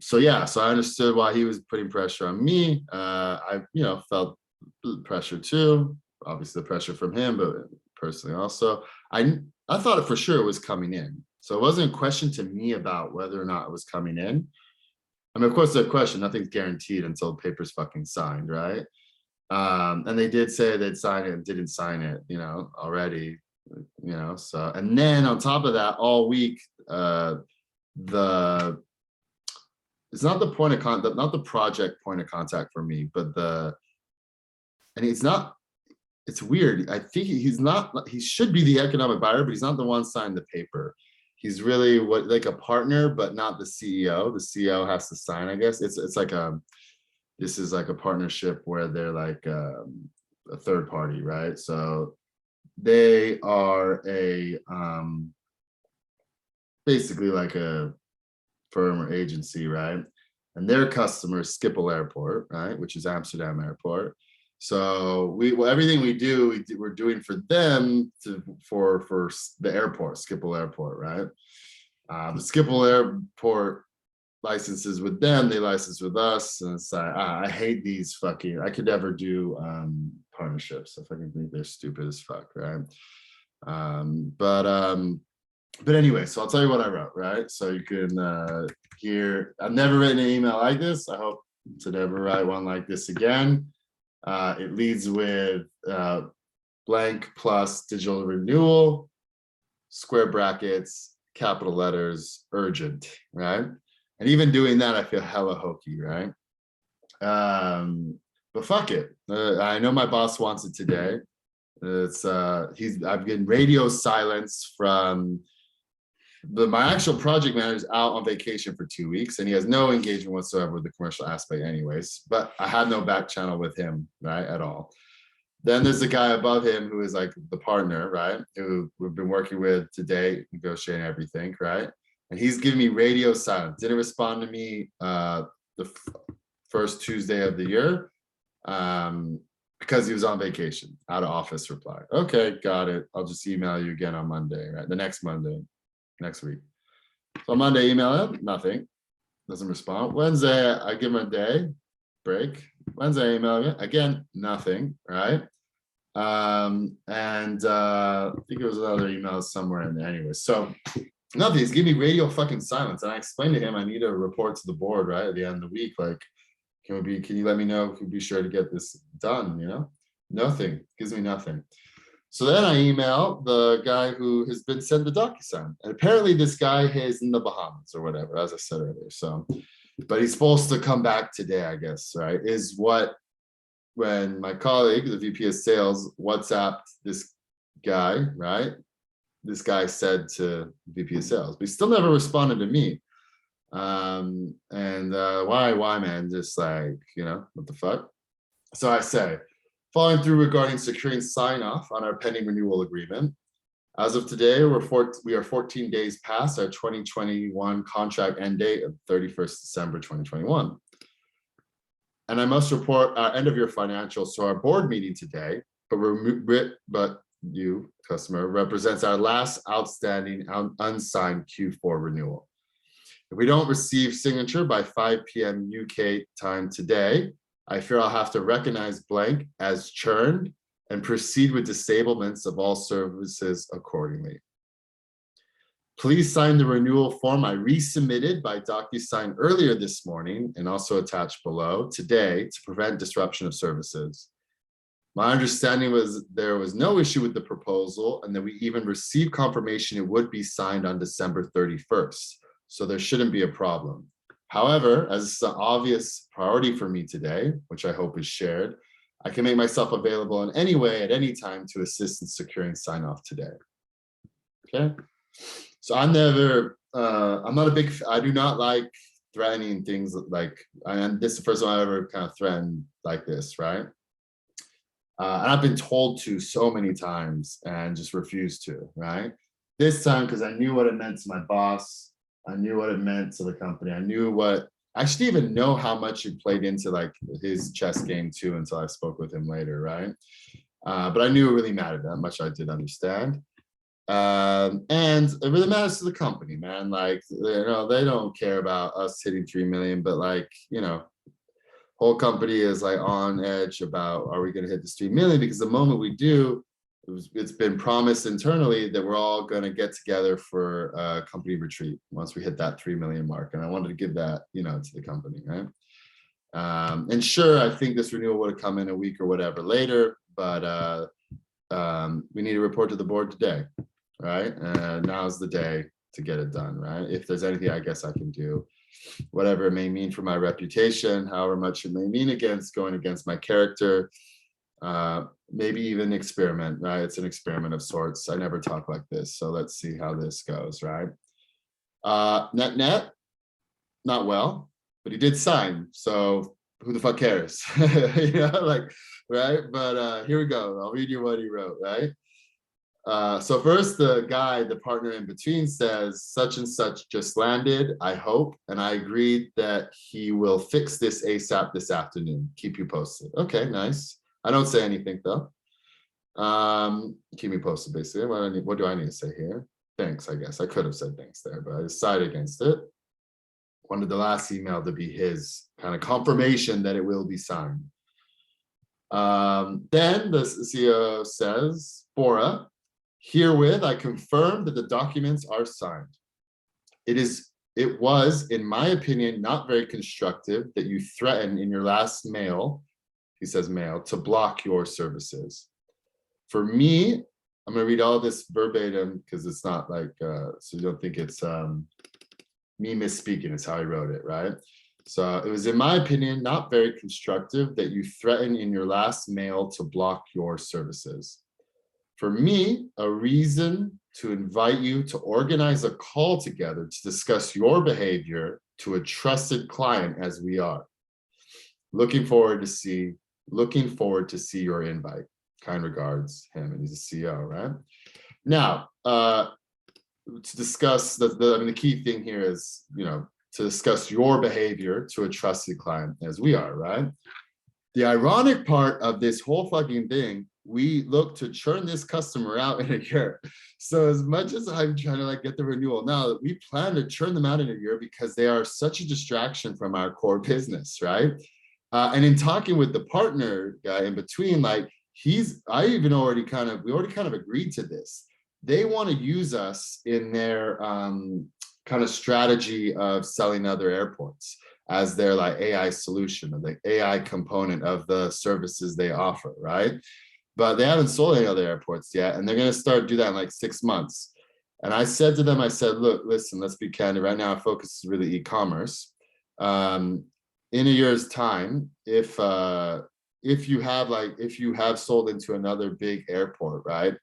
so yeah, so I understood why he was putting pressure on me. I felt pressure too, obviously the pressure from him, but personally also I thought it for sure it was coming in, so it wasn't a question to me about whether or not it was coming in. I mean, of course the question, nothing's guaranteed until the paper's fucking signed, right? And they did say they'd sign it and didn't sign it, already, so. And then on top of that, all week it's not the point of contact, not the project point of contact for me, but it's weird. I think he should be the economic buyer, but he's not the one signing the paper. He's really like a partner, but not the CEO. The CEO has to sign, I guess. This is like a partnership where they're like a third party, right? So they are basically like a firm or agency, right? And their customer is Schiphol Airport, right? Which is Amsterdam Airport. So everything we do, we're doing for them for the airport, Schiphol Airport, right? The Schiphol Airport licenses with them, they license with us, and it's like I hate these fucking. I could never do partnerships. I fucking think they're stupid as fuck, right? But anyway, so I'll tell you what I wrote, right? So you can hear. I've never written an email like this. I hope to never write one like this again. It leads with blank plus digital renewal, square brackets, capital letters, urgent, right? And even doing that, I feel hella hokey, right? But fuck it. I know my boss wants it today. I've been radio silence from my actual project manager is out on vacation for 2 weeks, and he has no engagement whatsoever with the commercial aspect anyways, but I had no back channel with him, right, at all. Then there's the guy above him who is like the partner, right, who we've been working with today, negotiating everything, right? And he's giving me radio silence. Didn't respond to me the first Tuesday of the year because he was on vacation, out of office reply. Okay, got it. I'll just email you again on Monday, right? The next Monday. Next week. So Monday, email him, nothing. Doesn't respond. Wednesday, I give him a day break. Wednesday, email him again, nothing, right? I think it was another email somewhere in there anyway. So nothing. He's giving me radio fucking silence. And I explained to him I need a report to the board, right? At the end of the week. Like, can you let me know? Can we be sure to get this done? Nothing. Gives me nothing. So then I email the guy who has been sent the DocuSign. And apparently this guy is in the Bahamas or whatever, as I said earlier. So, but he's supposed to come back today, I guess, right? Is what, when my colleague, the VP of sales, WhatsApped this guy, right? This guy said to VP of sales, but he still never responded to me. Why, man? Just like, what the fuck? So I say, Following through regarding securing sign-off on our pending renewal agreement. As of today, we are 14 days past our 2021 contract end date of 31st December 2021. And I must report our end of year financials to our board meeting today, but you, customer, represents our last outstanding unsigned Q4 renewal. If we don't receive signature by 5 p.m. UK time today, I fear I'll have to recognize blank as churned and proceed with disablements of all services accordingly. Please sign the renewal form I resubmitted by DocuSign earlier this morning and also attached below today to prevent disruption of services. My understanding was there was no issue with the proposal and that we even received confirmation it would be signed on December 31st. So there shouldn't be a problem. However, as it's an obvious priority for me today, which I hope is shared, I can make myself available in any way at any time to assist in securing sign-off today. Okay, so I'm not a big, I do not like threatening things like, and this is the first one I ever kind of threatened like this, right? And I've been told to so many times and just refused to, right? This time, because I knew what it meant to my boss, I knew what it meant to the company. I knew what, I should even know how much it played into like his chess game too until I spoke with him later, right? But I knew it really mattered. That much I did understand. And it really matters to the company, man. Like, you know, they don't care about us hitting 3 million, but like, you know, whole company is like on edge about, are we going to hit this 3 million? Because the moment we do, it's been promised internally that we're all going to get together for a company retreat once we hit that 3 million mark. And I wanted to give that, you know, to the company, right? And sure, I think this renewal would have come in a week or whatever later, but we need to report to the board today, right? And now's the day to get it done, right? If there's anything I guess I can do, whatever it may mean for my reputation, however much it may mean going against my character, maybe even experiment, right? It's an experiment of sorts. I never talk like this, so let's see how this goes, right? Net, not well, but he did sign, so who the fuck cares? You know, like, right? But here we go. I'll read you what he wrote, right? So first, the guy, the partner in between, says such and such just landed, I hope, and I agreed that he will fix this ASAP this afternoon. Keep you posted. Okay, nice. I don't say anything though. Keep me posted, basically. What do I need to say here? Thanks, I guess. I could have said thanks there, but I decided against it. Wanted the last email to be his kind of confirmation that it will be signed. Then the CEO says, Bora, herewith I confirm that the documents are signed. It was, in my opinion, not very constructive that you threaten in your last mail, he says mail, to block your services. For me, I'm going to read all this verbatim because it's not like, so you don't think it's me misspeaking, is how I wrote it, right? So it was, in my opinion, not very constructive that you threaten in your last mail to block your services. For me, a reason to invite you to organize a call together to discuss your behavior to a trusted client as we are. Looking forward to see your invite. Kind regards, him, and he's a CEO, right? Now, to discuss the key thing here is, you know, to discuss your behavior to a trusted client as we are, right? The ironic part of this whole fucking thing, we look to churn this customer out in a year. So as much as I'm trying to like get the renewal now, we plan to churn them out in a year because they are such a distraction from our core business, right? And in talking with the partner guy in between, like we already kind of agreed to this. They want to use us in their kind of strategy of selling other airports as their like AI solution, or the AI component of the services they offer, right? But they haven't sold any other airports yet, and they're going to start do that in like 6 months. And I said to them, I said, look, listen, let's be candid. Right now, our focus is really e-commerce. In a year's time, if you have sold into another big airport, right?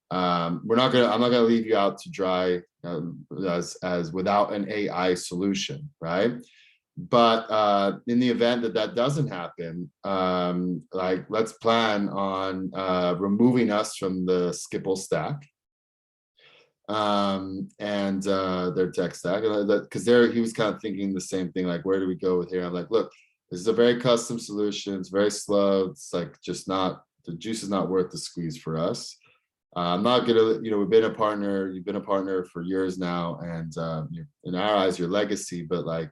I'm not gonna leave you out to dry as without an AI solution, right? But in the event that that doesn't happen, like let's plan on removing us from the Skipple stack and their tech stack, because there he was kind of thinking the same thing, like where do we go with here? I'm like, look, this is a very custom solution. It's very slow. It's like just not, the juice is not worth the squeeze for us. I'm not gonna, we've been a partner. You've been a partner for years now, and in our eyes, your legacy. But like,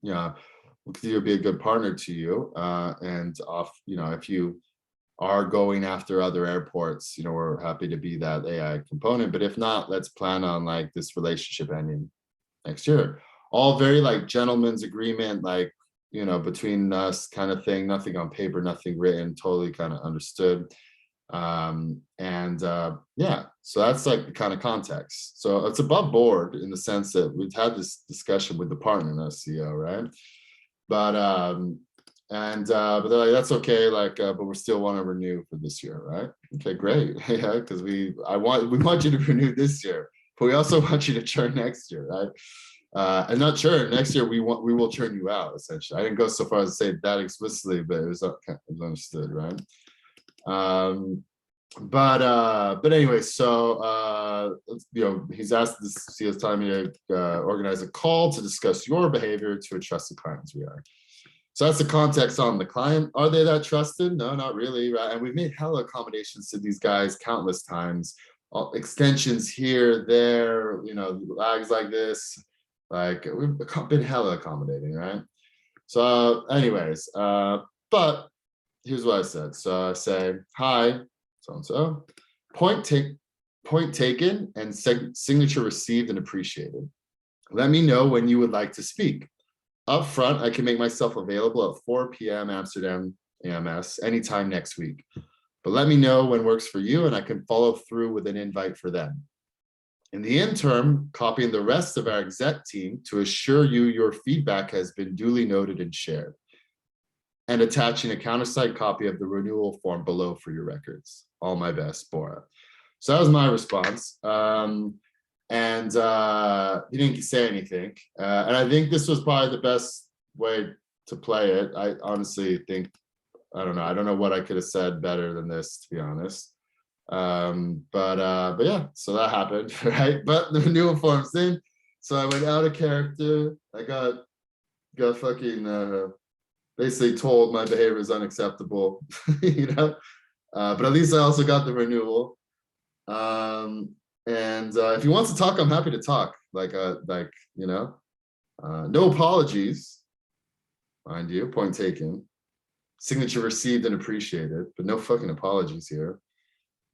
we'll continue to be a good partner to you. And if you are going after other airports, we're happy to be that AI component. But if not, let's plan on like this relationship ending next year. All very like gentleman's agreement, like between us kind of thing. Nothing on paper, nothing written. Totally kind of understood. Yeah, so that's like the kind of context. So it's above board in the sense that we've had this discussion with the partner in SEO, right? But but they're like, that's okay, like but we still want to renew for this year, right? Okay, great. Yeah, because we want you to renew this year, but we also want you to churn next year, right? And not churn next year, we will churn you out, essentially. I didn't go so far as to say that explicitly, but it was understood, right? But anyway, so he's asked this, he has time to organize a call to discuss your behavior to a trusted client as we are. So that's the context on the client. Are they that trusted? No, not really, right? And we've made hella accommodations to these guys countless times. Extensions here, there, lags like this. Like we've been hella accommodating, right? So anyways, but here's what I said. So I say, hi, so-and-so, point taken and signature received and appreciated. Let me know when you would like to speak. Up front, I can make myself available at 4 p.m. Amsterdam AMS anytime next week. But let me know when works for you and I can follow through with an invite for them. In the interim, copying the rest of our exec team to assure you your feedback has been duly noted and shared. And attaching a countersigned copy of the renewal form below for your records. All my best, Bora. So that was my response. He didn't say anything. And I think this was probably the best way to play it. I honestly think, I don't know what I could have said better than this, to be honest. But yeah, so that happened, right? But the renewal form's in. So I went out of character. I got fucking basically told my behavior is unacceptable, but at least I also got the renewal. If he wants to talk, I'm happy to talk. No apologies, mind you, point taken. Signature received and appreciated, but no fucking apologies here.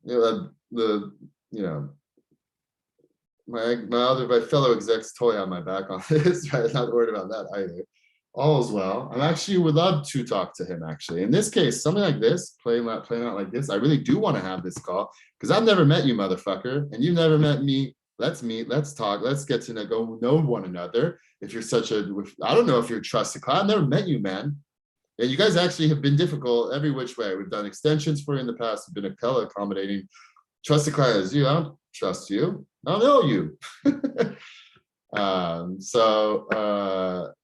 My fellow execs totally have my back on this, right? Not worried about that either. All is well. I actually would love to talk to him, actually. In this case, something like this, playing out like this, I really do want to have this call because I've never met you, motherfucker, and you've never met me. Let's meet, let's talk, let's get to know one another. If you're I don't know if you're a trusted client. I've never met you, man. And you guys actually have been difficult every which way. We've done extensions for you in the past. We've been hella accommodating. Trusted client is you. I don't trust you. I don't know you.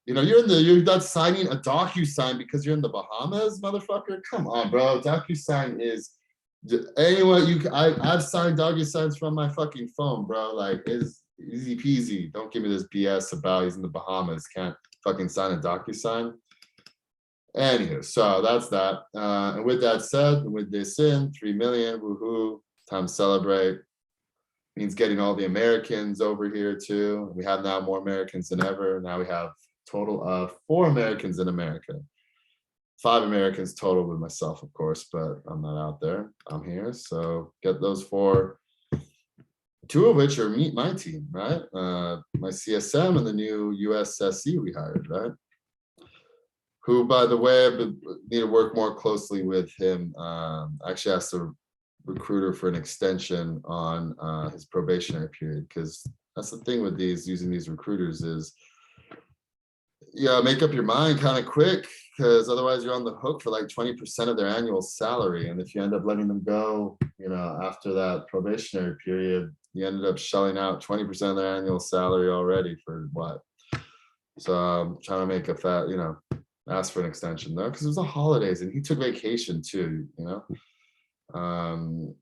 You're not signing a DocuSign because you're in the Bahamas, motherfucker. Come on, bro. DocuSign is anyone I've signed DocuSigns from my fucking phone, bro. Like it's easy peasy. Don't give me this BS about he's in the Bahamas. Can't fucking sign a DocuSign. Anywho, so that's that. And with that said, with this in 3 million, woohoo, time to celebrate. Means getting all the Americans over here too. We have now more Americans than ever. Now we have a total of 4 Americans in America. 5 Americans total with myself, of course, but I'm not out there. I'm here. So get those 4, 2 of which are my team, right? My CSM and the new USSE we hired, right? Who, by the way, I need to work more closely with him. Actually asked the recruiter for an extension on his probationary period, because that's the thing with using these recruiters is make up your mind kind of quick, because otherwise you're on the hook for like 20% of their annual salary. And if you end up letting them go, after that probationary period, you ended up shelling out 20% of their annual salary already for what? So I'm trying to make a fat, ask for an extension though, because it was the holidays and he took vacation too, Um,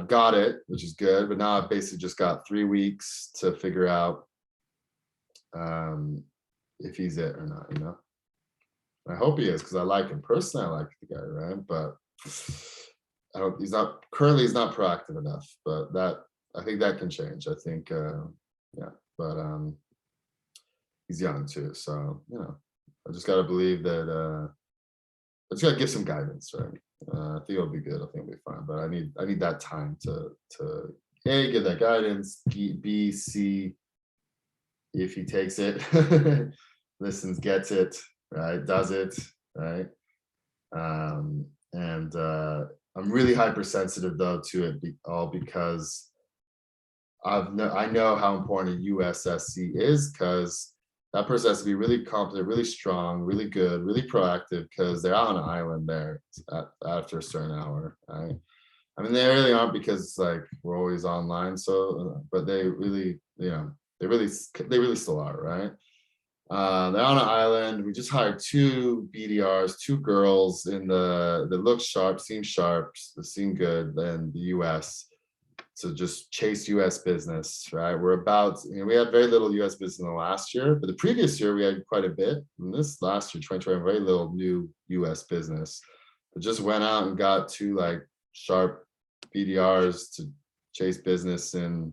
got it, which is good, but now I've basically just got 3 weeks to figure out um, if he's it or not. I hope he is because I like him personally. I like the guy, right? But I don't. He's not proactive enough. But I think that can change. I think, yeah. But he's young too, so I just got to believe that. I just got to give some guidance, right? I think it'll be good. I think it'll be fine. But I need that time to A, give that guidance. B, C, if he takes it, listens, gets it, right, does it, right. And I'm really hypersensitive though to it all because I know how important a USSC is, because that person has to be really competent, really strong, really good, really proactive, because they're out on an island there after a certain hour, right? I mean, they really aren't, because like we're always online. So, but they really, they really still are, right? They're on an island. We just hired 2 BDRs, 2 girls that look sharp, seem good in the US, to just chase US business, right? We had very little US business in the last year, but the previous year we had quite a bit. And this last year, 2020, very little new US business. But just went out and got 2 like sharp BDRs to chase business in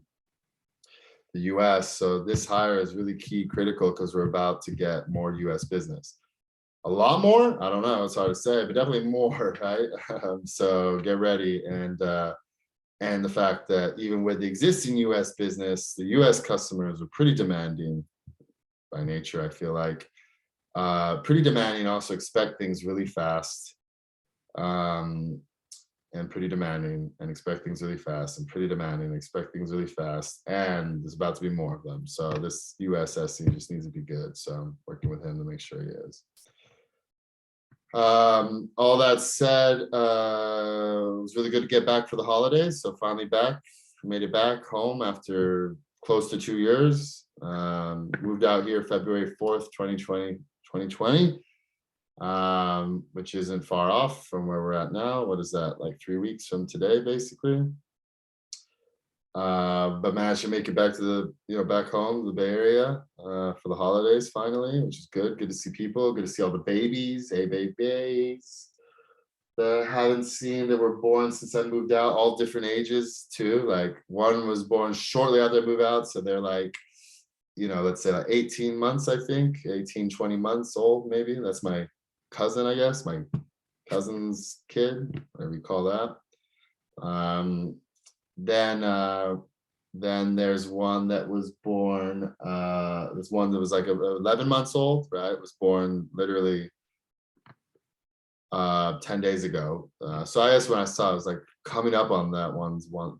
the US. So this hire is really key, critical, because we're about to get more US business. A lot more? I don't know. It's hard to say, but definitely more, right? So get ready. And the fact that even with the existing US business, the US customers are pretty demanding by nature, I feel like. Pretty demanding, also expect things really fast. And pretty demanding and expect things really fast, and pretty demanding and expect things really fast. And there's about to be more of them. So this USSC just needs to be good. So I'm working with him to make sure he is. All that said, it was really good to get back for the holidays. So finally back, made it back home after close to 2 years. Moved out here February 4th, 2020. Which isn't far off from where we're at now. What is that, like 3 weeks from today, basically? But managed to make it back to back home, the Bay Area, for the holidays finally, which is good. Good to see people, good to see all the babies, babies that I haven't seen, that were born since I moved out, all different ages too. Like one was born shortly after I moved out, so they're like, let's say like 18 months, I think, 18, 20 months old, maybe. That's my cousin, I guess, my cousin's kid, whatever you call that. Then there's one that was born, there's one that was like 11 months old, right? It was born literally 10 days ago. So I guess when I saw it, was like coming up on that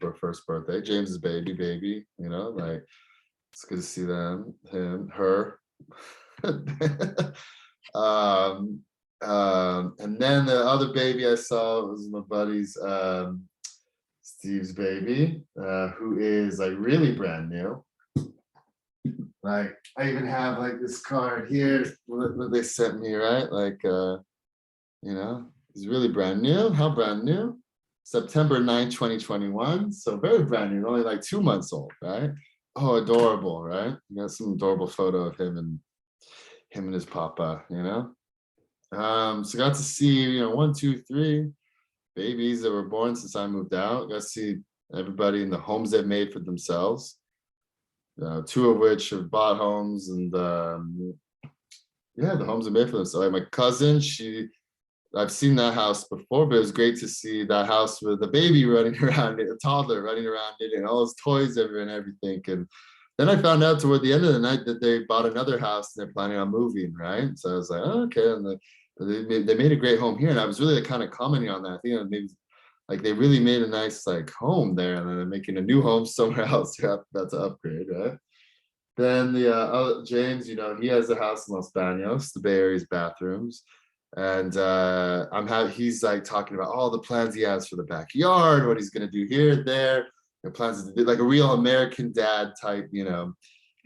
their first birthday, James's baby, like it's good to see them, him, her. And then the other baby I saw was my buddy's Steve's baby, who is like really brand new. Like I even have like this card here that they sent me, right? Like he's really brand new. How brand new? September 9th, 2021. So very brand new, only like 2 months old, right? Oh, adorable, right? You got some adorable photo of him and his papa, So got to see, 1, 2, 3 babies that were born since I moved out. Got to see everybody in the homes they've made for themselves. 2 of which have bought homes, and the homes are made for themselves. Like my cousin, I've seen that house before, but it was great to see that house with a baby running around it, a toddler running around it, and all his toys everywhere and everything. And then I found out toward the end of the night that they bought another house and they're planning on moving, right? So I was like, oh, okay. And they made a great home here, and I was really kind of commenting on that. I think maybe like they really made a nice like home there, and then they're making a new home somewhere else. They're about to upgrade, right? Then the James, he has a house in Los Banos, the Bay Area's bathrooms. And he's like talking about all the plans he has for the backyard, what he's gonna do here, there. Plans to do like a real American dad type,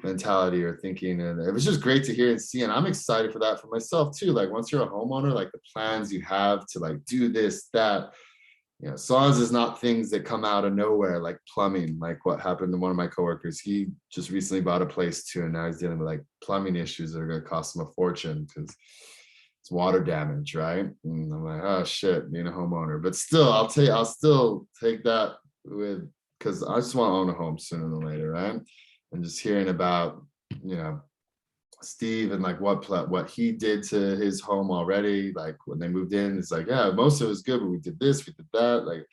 mentality or thinking. And it was just great to hear and see. And I'm excited for that for myself too. Like once you're a homeowner, like the plans you have to like do this, that, as long as it's not things that come out of nowhere, like plumbing, like what happened to one of my coworkers. He just recently bought a place too, and now he's dealing with like plumbing issues that are going to cost him a fortune because it's water damage, right? And I'm like, oh shit, being a homeowner. But still, I'll still take that with, because I just want to own a home sooner than later, right? And just hearing about, Steve and like what he did to his home already, like when they moved in, it's like, yeah, most of it was good, but we did this, we did that, like,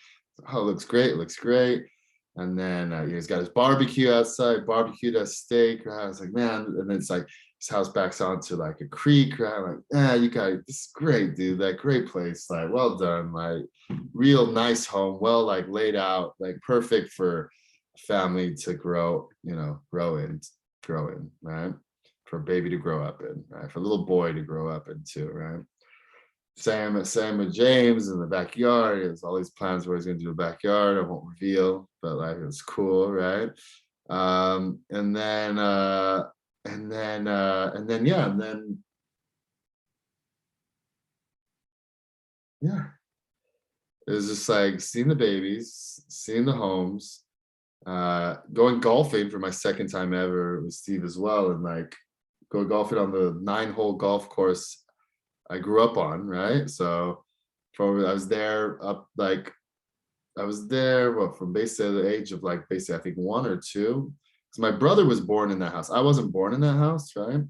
oh, it looks great, it looks great. And then he's got his barbecue outside, barbecued a steak, right? I was like, man, and then it's like his house backs onto like a creek, right? I'm like, yeah, you got this is great, dude, that great place, like well done, like real nice home, well like laid out, like perfect for a family to grow in, right? For a baby to grow up in, right? For a little boy to grow up into, right? Same with James in the backyard. There's all these plans where he's gonna do the backyard. I won't reveal, but like it's cool, right? And then yeah, it was just like seeing the babies, seeing the homes, going golfing for my second time ever with Steve as well, and like go golfing on the 9-hole golf course I grew up on, right? So I was there from basically the age of like basically I think 1 or 2. Because my brother was born in that house. I wasn't born in that house, right?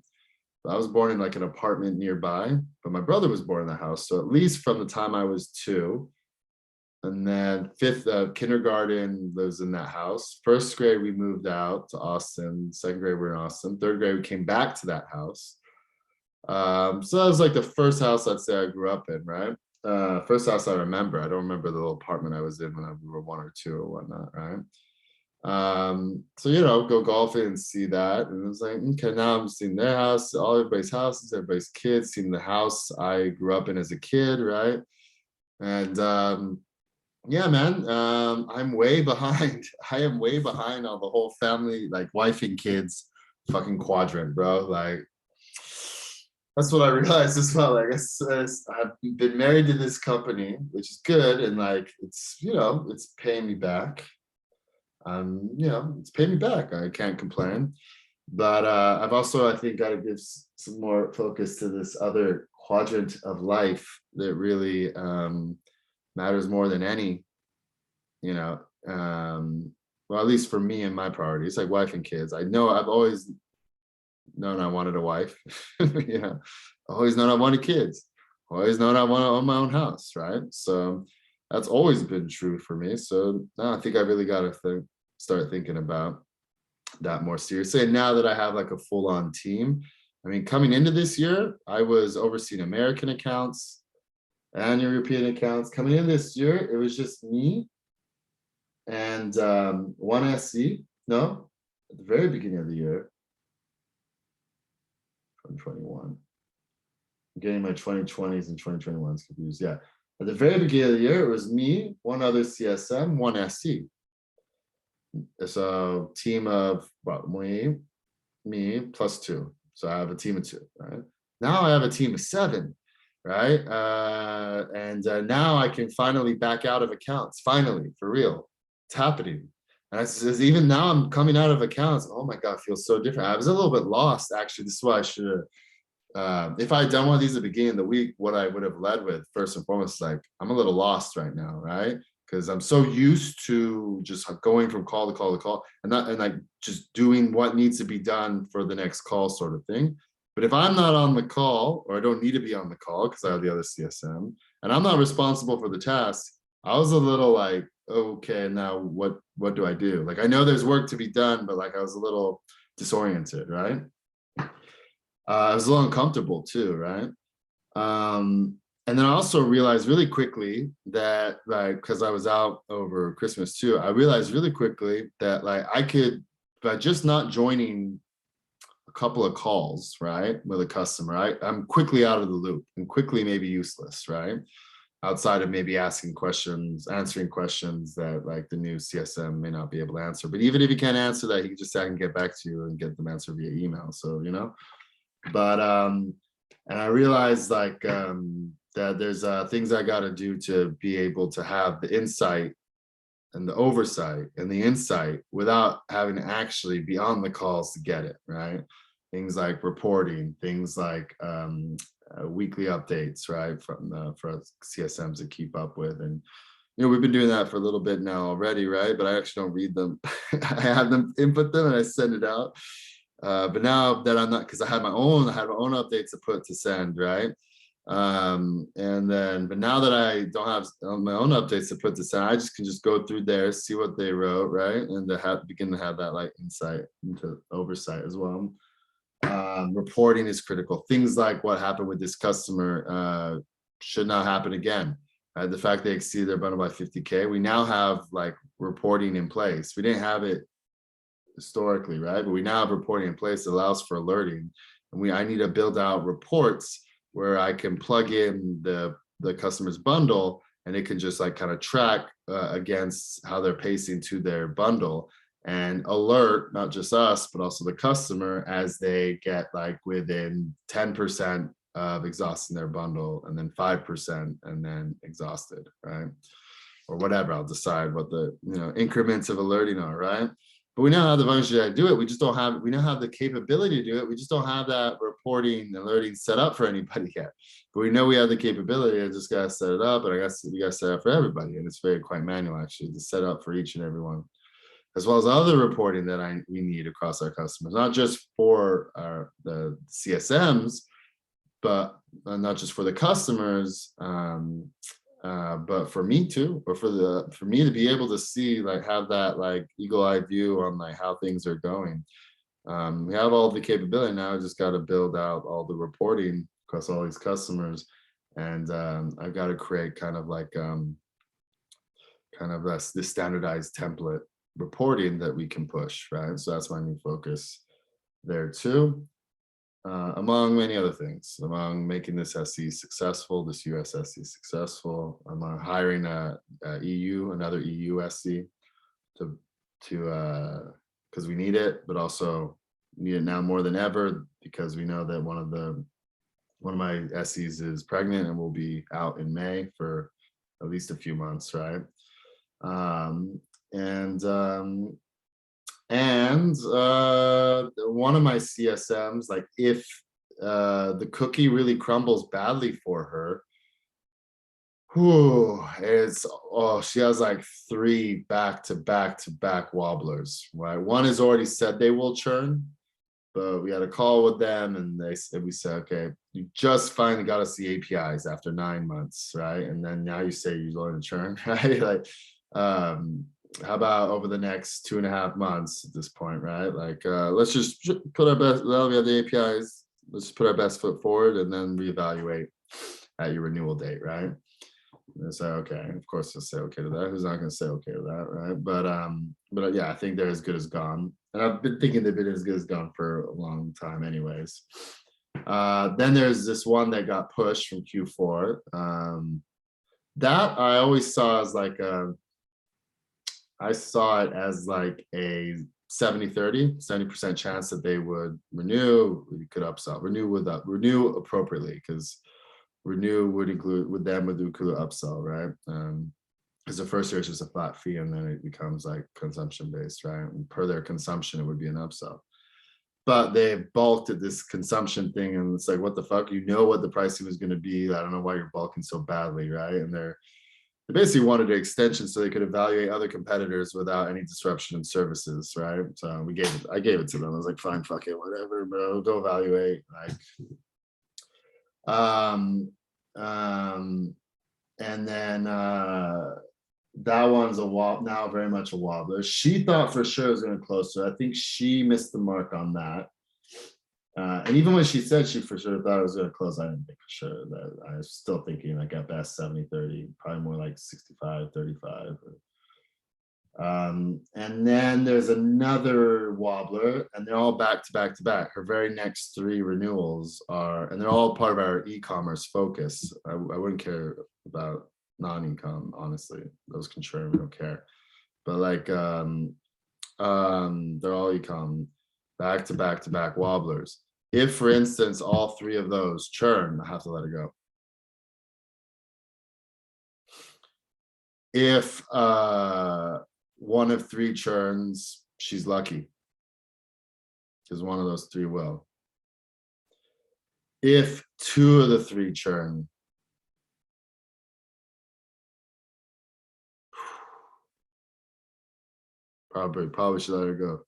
I was born in like an apartment nearby, but my brother was born in that house. So at least from the time I was 2, and then fifth kindergarten lives in that house. First grade we moved out to Austin. Second grade we're in Austin. Third grade we came back to that house. So that was like the first house I'd say I grew up in, right? First house I remember. I don't remember the little apartment I was in when we were 1 or 2 or whatnot, right? So go golfing and see that, and it was like, okay, now I'm seeing their house, all everybody's houses, everybody's kids, seeing the house I grew up in as a kid, right? And yeah, man, I'm way behind. I am way behind on the whole family, like wife and kids, fucking quadrant, bro. Like that's what I realized as well. Like I've been married to this company, which is good, and like it's paying me back. It's paying me back. I can't complain. But I've also, I think, got to give some more focus to this other quadrant of life that really matters more than any, well, at least for me and my priorities, like wife and kids. I know I've always known I wanted a wife. Always known I wanted kids. Always known I want to own my own house, right? So that's always been true for me. So now I think I really got to start thinking about that more seriously. And now that I have like a full-on team, I mean, coming into this year, I was overseeing American accounts and European accounts. Coming in this year, it was just me and one SC. No, at the very beginning of the year, 2021. I'm getting my 2020s and 2021s confused. Yeah. At the very beginning of the year, it was me, one other CSM, one SC. It's a team of me plus 2. So I have a team of 2, right? Now I have a team of 7, right? And now I can finally back out of accounts. Finally, for real, it's happening. And even now I'm coming out of accounts. Oh my God, it feels so different. I was a little bit lost, actually. This is why I should have, if I had done one of these at the beginning of the week, what I would have led with first and foremost is like, I'm a little lost right now, right? Because I'm so used to just going from call to call to call and like just doing what needs to be done for the next call sort of thing. But if I'm not on the call, or I don't need to be on the call because I have the other CSM and I'm not responsible for the task, I was a little like, okay, now what do I do? Like, I know there's work to be done, but like I was a little disoriented, right? I was a little uncomfortable too, right? And then I also realized really quickly that, like, because I was out over Christmas too, I realized really quickly that like I could, by just not joining a couple of calls, right, with a customer, I'm quickly out of the loop and quickly maybe useless, right? outside of maybe asking questions, answering questions that like the new CSM may not be able to answer. But even if he can't answer that, he can just say, I can get back to you and get them answer via email. So, you know, but and I realized like that there's things I got to do to be able to have the insight and the oversight and the insight without having to actually be on the calls to get it, right? Things like reporting, things like weekly updates, right, from for CSMs to keep up with. And you know, we've been doing that for a little bit now already, right? But I actually don't read them. I have them input them and I send it out. But now that I'm not, because I had my own updates to put to send, right? And then, but now that I don't have my own updates to put to send, I just can just go through there, see what they wrote, right? And to have begin to have that like insight into oversight as well. Reporting is critical. Things like what happened with this customer should not happen again. The fact they exceeded their bundle by 50K, we now have like reporting in place. We didn't have it historically, right? But we now have reporting in place that allows for alerting. And I need to build out reports where I can plug in the customer's bundle and it can just like kind of track against how they're pacing to their bundle and alert not just us, but also the customer as they get like within 10% of exhausting their bundle and then 5% and then exhausted, right? Or whatever, I'll decide what the increments of alerting are, right? But we now have the function to do it. We now have the capability to do it. We just don't have that reporting and alerting set up for anybody yet. But we know we have the capability. I just got to set it up, and I guess we got to set it up for everybody. And it's quite manual actually to set up for each and every one, as well as other reporting that we need across our customers, not just for the CSMs, but not just for the customers. But for me too, or for me to be able to see, like, have that like eagle-eye view on like how things are going. We have all the capability now. I just got to build out all the reporting across all these customers, and I've got to create kind of like this standardized template reporting that we can push, right? So that's my new focus there too. Among many other things, among making this SE successful, this US SE successful, I'm hiring another EU SE to because we need it, but also need it now more than ever because we know that one of my SEs is pregnant and will be out in May for at least a few months, right? And one of my CSMs, like if the cookie really crumbles badly for her, she has like 3 back-to-back wobblers, right? One has already said they will churn, but we had a call with them and we said, okay, you just finally got us the APIs after 9 months, right? And then now you say you're going to churn, right? Like, how about over the next 2.5 months at this point, right? Like, let's just put our best, well, we have the APIs, let's just put our best foot forward and then reevaluate at your renewal date, right? And say, okay, of course they'll say okay to that. Who's not gonna say okay to that, right? But yeah, I think they're as good as gone. And I've been thinking they've been as good as gone for a long time anyways. Then there's this one that got pushed from Q4. That I always saw as like I saw it as like a 70% chance that they would renew. We could upsell, renew appropriately, because renew would include upsell, right? Because the first year is just a flat fee and then it becomes like consumption based, right? And per their consumption, it would be an upsell. But they bulked at this consumption thing, and it's like, what the fuck? You know what the pricing was going to be. I don't know why you're bulking so badly, right? And they basically wanted an extension so they could evaluate other competitors without any disruption in services, right? So I gave it to them. I was like, fine, fuck it, whatever, bro. Go evaluate. Like, and then that one's now very much a wobbler. She thought for sure it was going to close, so I think she missed the mark on that. And even when she said she for sure thought it was going to close, I didn't think for sure. That I was still thinking like at best 70-30, probably more like 65-35. And then there's another wobbler, and they're all back to back to back. Her very next 3 renewals are, and they're all part of our e-commerce focus. I wouldn't care about non-econ, honestly. Those contrarian don't care. But like they're all econ, back to back to back wobblers. If, for instance, all three of those churn, I have to let it go. If one of three churns, she's lucky, because one of those three will. If two of the three churn, probably should let her go.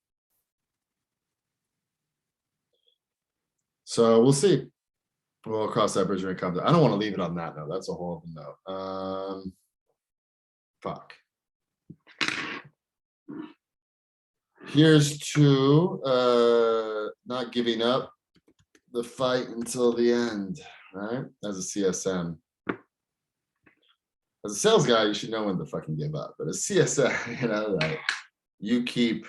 So we'll see. We'll cross that bridge when it comes. I don't want to leave it on that note. That's a horrible note. Fuck. Here's to not giving up the fight until the end, right? As a CSM. As a sales guy, you should know when to fucking give up. But as CSM, you know, like, you keep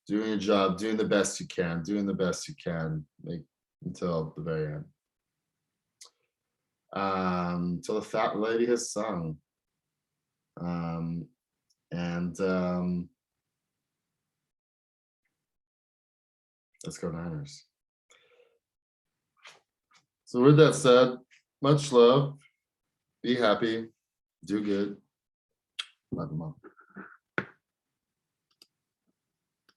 doing your job, doing the best you can, until the very end. Till the fat lady has sung. Let's go Niners. So with that said, much love, be happy, do good, love them all.